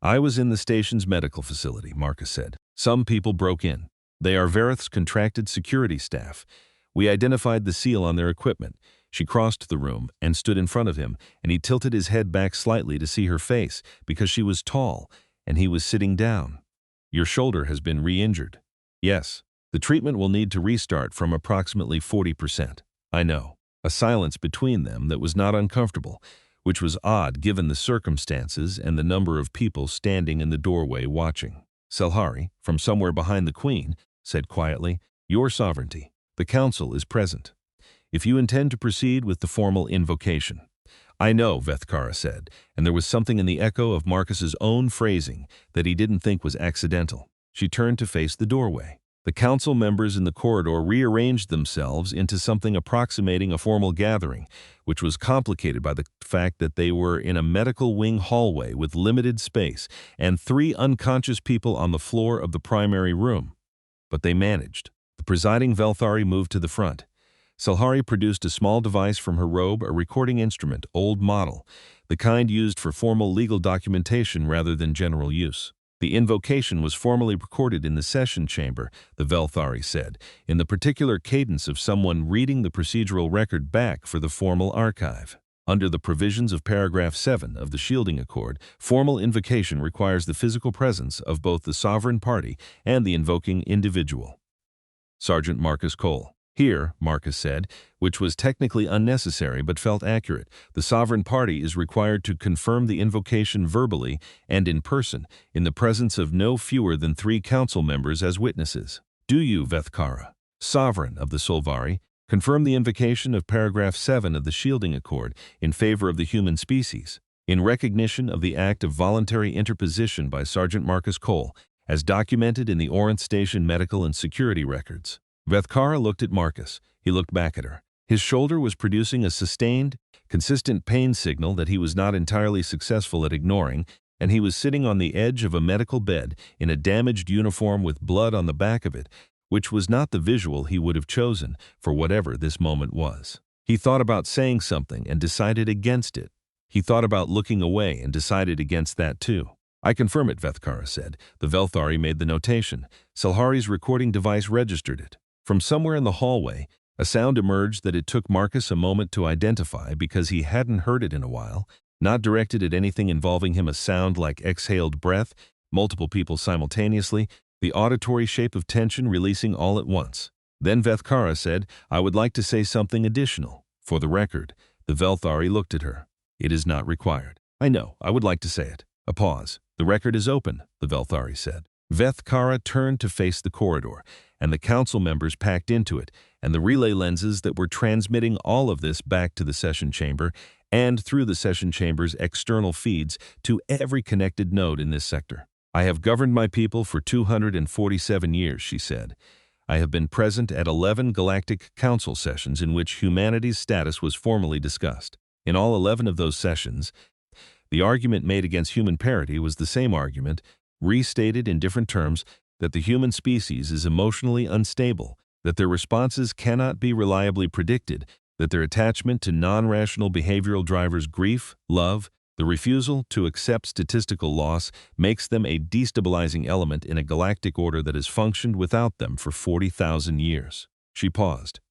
"I was in the station's medical facility," Marcus said. "Some people broke in. They are Vareth's contracted security staff. We identified the seal on their equipment." She crossed the room and stood in front of him, and he tilted his head back slightly to see her face because she was tall, and he was sitting down. "Your shoulder has been re-injured." "Yes. The treatment will need to restart from approximately 40%. "I know." A silence between them that was not uncomfortable, which was odd given the circumstances and the number of people standing in the doorway watching. Selhari, from somewhere behind the Queen, said quietly, "Your sovereignty. The council is present. If you intend to proceed with the formal invocation." "I know," Vethkara said, and there was something in the echo of Marcus's own phrasing that he didn't think was accidental. She turned to face the doorway. The council members in the corridor rearranged themselves into something approximating a formal gathering, which was complicated by the fact that they were in a medical wing hallway with limited space and 3 unconscious people on the floor of the primary room. But they managed. The presiding Velthari moved to the front. Selhari produced a small device from her robe, a recording instrument, old model, the kind used for formal legal documentation rather than general use. The invocation was formally recorded in the session chamber, the Velthari said, in the particular cadence of someone reading the procedural record back for the formal archive. Under the provisions of paragraph 7 of the Shielding Accord, formal invocation requires the physical presence of both the sovereign party and the invoking individual. Sergeant Marcus Cole. "Here," Marcus said, which was technically unnecessary but felt accurate, "the sovereign party is required to confirm the invocation verbally and in person, in the presence of no fewer than 3 council members as witnesses. Do you, Vethkara, sovereign of the Solvari, confirm the invocation of paragraph 7 of the Shielding Accord in favor of the human species, in recognition of the act of voluntary interposition by Sergeant Marcus Cole, as documented in the Orient Station medical and security records?" Vethkara looked at Marcus. He looked back at her. His shoulder was producing a sustained, consistent pain signal that he was not entirely successful at ignoring, and he was sitting on the edge of a medical bed in a damaged uniform with blood on the back of it, which was not the visual he would have chosen for whatever this moment was. He thought about saying something and decided against it. He thought about looking away and decided against that too. "I confirm it," Vethkara said. The Velthari made the notation. Selhari's recording device registered it. From somewhere in the hallway, a sound emerged that it took Marcus a moment to identify because he hadn't heard it in a while, not directed at anything involving him, a sound like exhaled breath, multiple people simultaneously, the auditory shape of tension releasing all at once. Then Vethkara said, "I would like to say something additional. For the record." The Velthari looked at her. "It is not required." "I know, I would like to say it." A pause. "The record is open," the Velthari said. Vethkara turned to face the corridor, and the council members packed into it, and the relay lenses that were transmitting all of this back to the session chamber and through the session chamber's external feeds to every connected node in this sector. "I have governed my people for 247 years, she said. "I have been present at 11 galactic council sessions in which humanity's status was formally discussed. In all 11 of those sessions, the argument made against human parity was the same argument, restated in different terms, that the human species is emotionally unstable, that their responses cannot be reliably predicted, that their attachment to non-rational behavioral drivers, grief, love, the refusal to accept statistical loss, makes them a destabilizing element in a galactic order that has functioned without them for 40,000 years. She paused.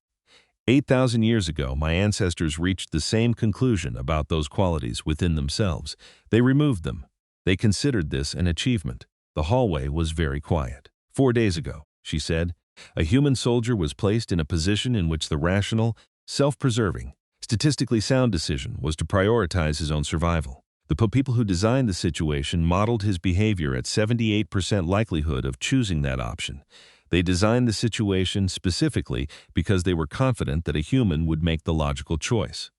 8,000 years ago, my ancestors reached the same conclusion about those qualities within themselves. They removed them. They considered this an achievement. The hallway was very quiet. 4 days ago, she said, a human soldier was placed in a position in which the rational, self-preserving, statistically sound decision was to prioritize his own survival. The people who designed the situation modeled his behavior at 78% likelihood of choosing that option. They designed the situation specifically because they were confident that a human would make the logical choice.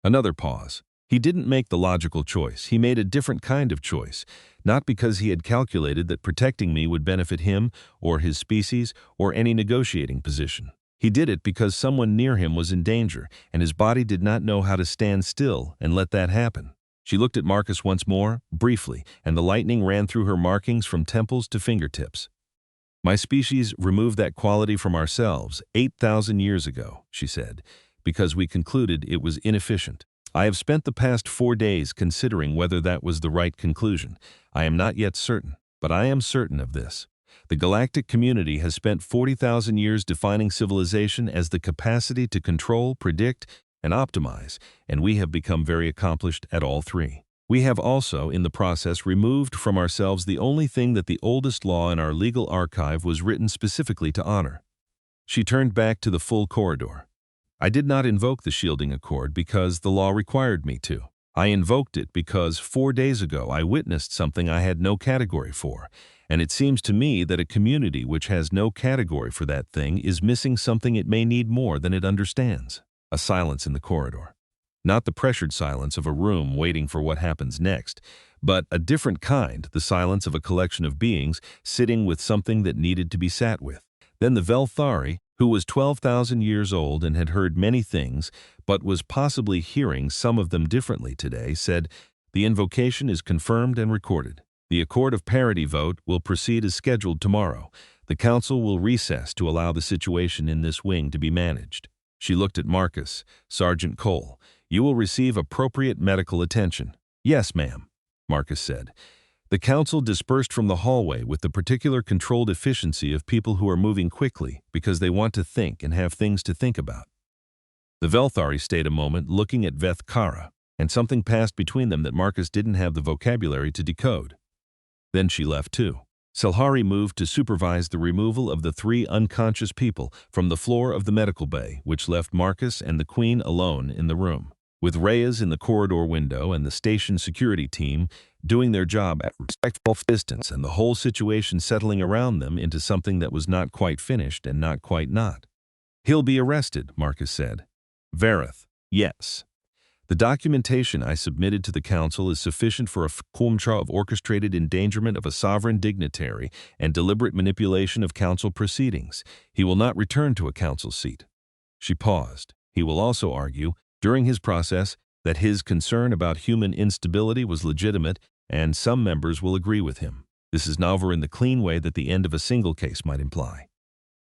Another pause. He didn't make the logical choice. He made a different kind of choice, not because he had calculated that protecting me would benefit him or his species or any negotiating position. He did it because someone near him was in danger, and his body did not know how to stand still and let that happen. She looked at Marcus once more, briefly, and the lightning ran through her markings from temples to fingertips. My species removed that quality from ourselves 8,000 years ago, she said, because we concluded it was inefficient. I have spent the past 4 days considering whether that was the right conclusion. I am not yet certain, but I am certain of this. The galactic community has spent 40,000 years defining civilization as the capacity to control, predict, and optimize, and we have become very accomplished at all three. We have also, in the process, removed from ourselves the only thing that the oldest law in our legal archive was written specifically to honor. She turned back to the full corridor. I did not invoke the shielding accord because the law required me to. I invoked it because 4 days ago I witnessed something I had no category for, and it seems to me that a community which has no category for that thing is missing something it may need more than it understands. A silence in the corridor. Not the pressured silence of a room waiting for what happens next, but a different kind, the silence of a collection of beings sitting with something that needed to be sat with. Then the Velthari, who was 12,000 years old and had heard many things, but was possibly hearing some of them differently today, said, "The invocation is confirmed and recorded. The Accord of Parity vote will proceed as scheduled tomorrow. The Council will recess to allow the situation in this wing to be managed." She looked at Marcus. "Sergeant Cole, you will receive appropriate medical attention." "Yes, ma'am," Marcus said. The council dispersed from the hallway with the particular controlled efficiency of people who are moving quickly because they want to think and have things to think about. The Velthari stayed a moment looking at Veth Kara, and something passed between them that Marcus didn't have the vocabulary to decode. Then she left too. Selhari moved to supervise the removal of the 3 unconscious people from the floor of the medical bay, which left Marcus and the Queen alone in the room, with Reyes in the corridor window and the station security team doing their job at respectful distance, and the whole situation settling around them into something that was not quite finished and not quite not. "He'll be arrested," Marcus said. "Vareth, yes. The documentation I submitted to the council is sufficient for a FCUMTRA of orchestrated endangerment of a sovereign dignitary and deliberate manipulation of council proceedings. He will not return to a council seat." She paused. "He will also argue, during his process, that his concern about human instability was legitimate, and some members will agree with him. This is never in the clean way that the end of a single case might imply."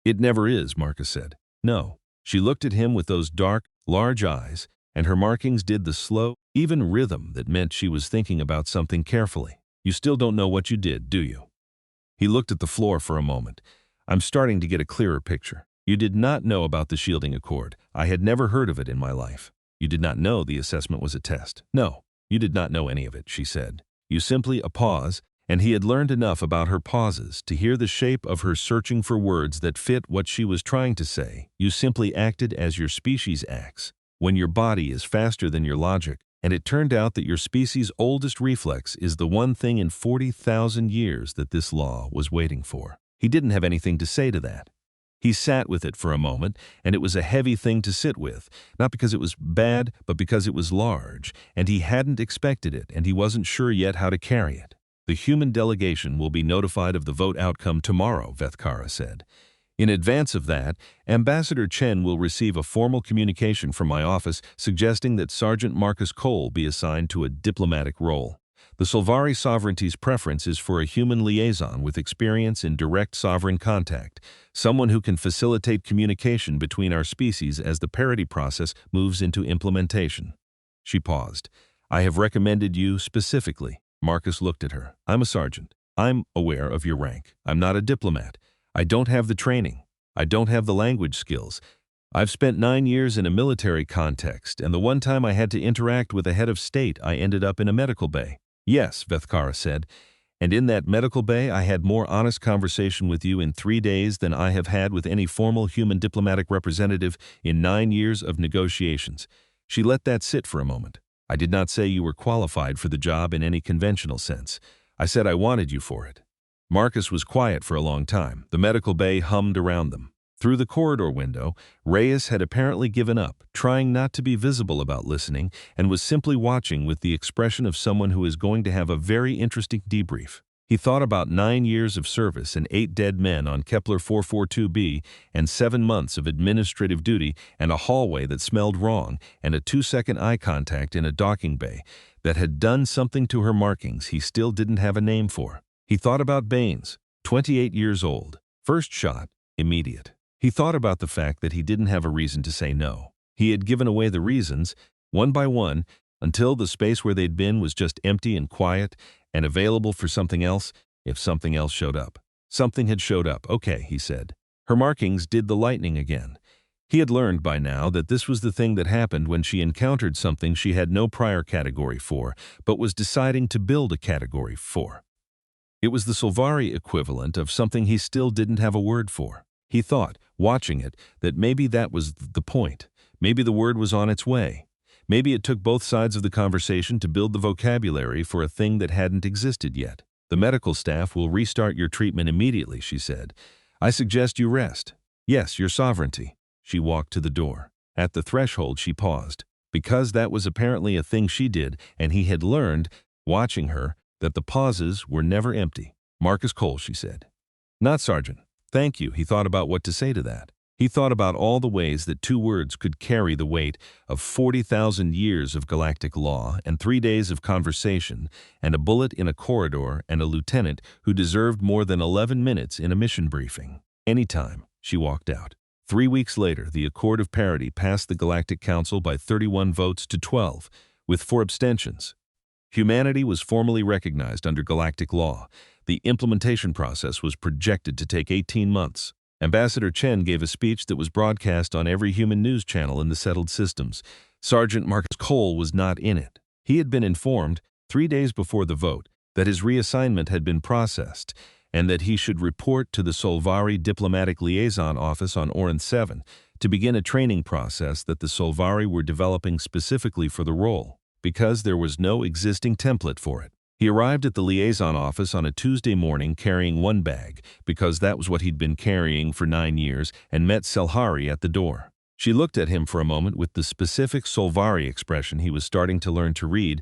"It never is," Marcus said. "No." She looked at him with those dark, large eyes, and her markings did the slow, even rhythm that meant she was thinking about something carefully. "You still don't know what you did, do you?" He looked at the floor for a moment. "I'm starting to get a clearer picture. You did not know about the shielding accord. I had never heard of it in my life. You did not know the assessment was a test. No, you did not know any of it," she said. "You simply a pause," and he had learned enough about her pauses to hear the shape of her searching for words that fit what she was trying to say. "You simply acted as your species acts, when your body is faster than your logic, and it turned out that your species' oldest reflex is the one thing in 40,000 years that this law was waiting for." He didn't have anything to say to that. He sat with it for a moment, and it was a heavy thing to sit with, not because it was bad, but because it was large, and he hadn't expected it, and he wasn't sure yet how to carry it. "The human delegation will be notified of the vote outcome tomorrow," Veth Kara said. "In advance of that, Ambassador Chen will receive a formal communication from my office suggesting that Sergeant Marcus Cole be assigned to a diplomatic role. The Solvari sovereignty's preference is for a human liaison with experience in direct sovereign contact, someone who can facilitate communication between our species as the parity process moves into implementation." She paused. "I have recommended you specifically." Marcus looked at her. "I'm a sergeant. I'm aware of your rank. I'm not a diplomat. I don't have the training. I don't have the language skills. I've spent 9 years in a military context, and the one time I had to interact with a head of state, I ended up in a medical bay." "Yes," Veth Kara said, And in that medical bay, I had more honest conversation with you in 3 days than I have had with any formal human diplomatic representative in 9 years of negotiations. She let that sit for a moment. I did not say you were qualified for the job in any conventional sense. I said I wanted you for it. Marcus was quiet for a long time. The medical bay hummed around them. Through the corridor window, Reyes had apparently given up, trying not to be visible about listening, and was simply watching with the expression of someone who is going to have a very interesting debrief. He thought about 9 years of service and 8 dead men on Kepler 442b and 7 months of administrative duty and a hallway that smelled wrong and a 2-second eye contact in a docking bay that had done something to her markings he still didn't have a name for. He thought about Baines, 28 years old, first shot, immediate. He thought about the fact that he didn't have a reason to say no. He had given away the reasons, one by one, until the space where they'd been was just empty and quiet and available for something else if something else showed up. Something had showed up, okay, he said. Her markings did the lightning again. He had learned by now that this was the thing that happened when she encountered something she had no prior category for, but was deciding to build a category for. It was the Solvari equivalent of something he still didn't have a word for. He thought, watching it, that maybe that was the point. Maybe the word was on its way. Maybe it took both sides of the conversation to build the vocabulary for a thing that hadn't existed yet. The medical staff will restart your treatment immediately, she said. I suggest you rest. Yes, your sovereignty. She walked to the door. At the threshold, she paused. Because that was apparently a thing she did, and he had learned, watching her, that the pauses were never empty. Marcus Cole, she said. Not Sergeant. Thank you. He thought about what to say to that. He thought about all the ways that 2 words could carry the weight of 40,000 years of galactic law and 3 days of conversation and a bullet in a corridor and a lieutenant who deserved more than 11 minutes in a mission briefing. Anytime, she walked out. 3 weeks later, the Accord of Parity passed the Galactic Council by 31 votes to 12, with 4 abstentions. Humanity was formally recognized under galactic law. The implementation process was projected to take 18 months. Ambassador Chen gave a speech that was broadcast on every human news channel in the settled systems. Sergeant Marcus Cole was not in it. He had been informed, 3 days before the vote, that his reassignment had been processed and that he should report to the Solvari Diplomatic Liaison Office on Orin 7 to begin a training process that the Solvari were developing specifically for the role, because there was no existing template for it. He arrived at the liaison office on a Tuesday morning carrying 1 bag, because that was what he'd been carrying for 9 years, and met Selhari at the door. She looked at him for a moment with the specific Solvari expression he was starting to learn to read,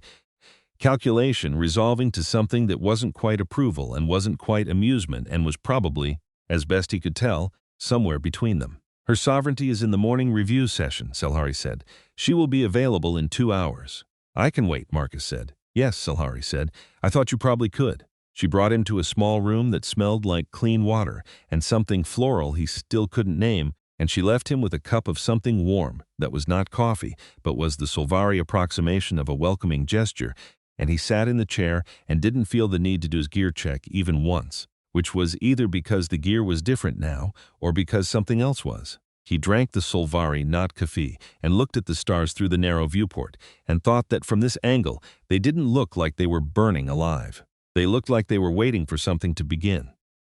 calculation resolving to something that wasn't quite approval and wasn't quite amusement and was probably, as best he could tell, somewhere between them. Her sovereignty is in the morning review session, Selhari said. She will be available in 2 hours. I can wait, Marcus said. Yes, Selhari said. I thought you probably could. She brought him to a small room that smelled like clean water and something floral he still couldn't name, and she left him with a cup of something warm that was not coffee, but was the Solvari approximation of a welcoming gesture, and he sat in the chair and didn't feel the need to do his gear check even once, which was either because the gear was different now or because something else was. He drank the Solvari, not Kafi, and looked at the stars through the narrow viewport, and thought that from this angle, they didn't look like they were burning alive. They looked like they were waiting for something to begin.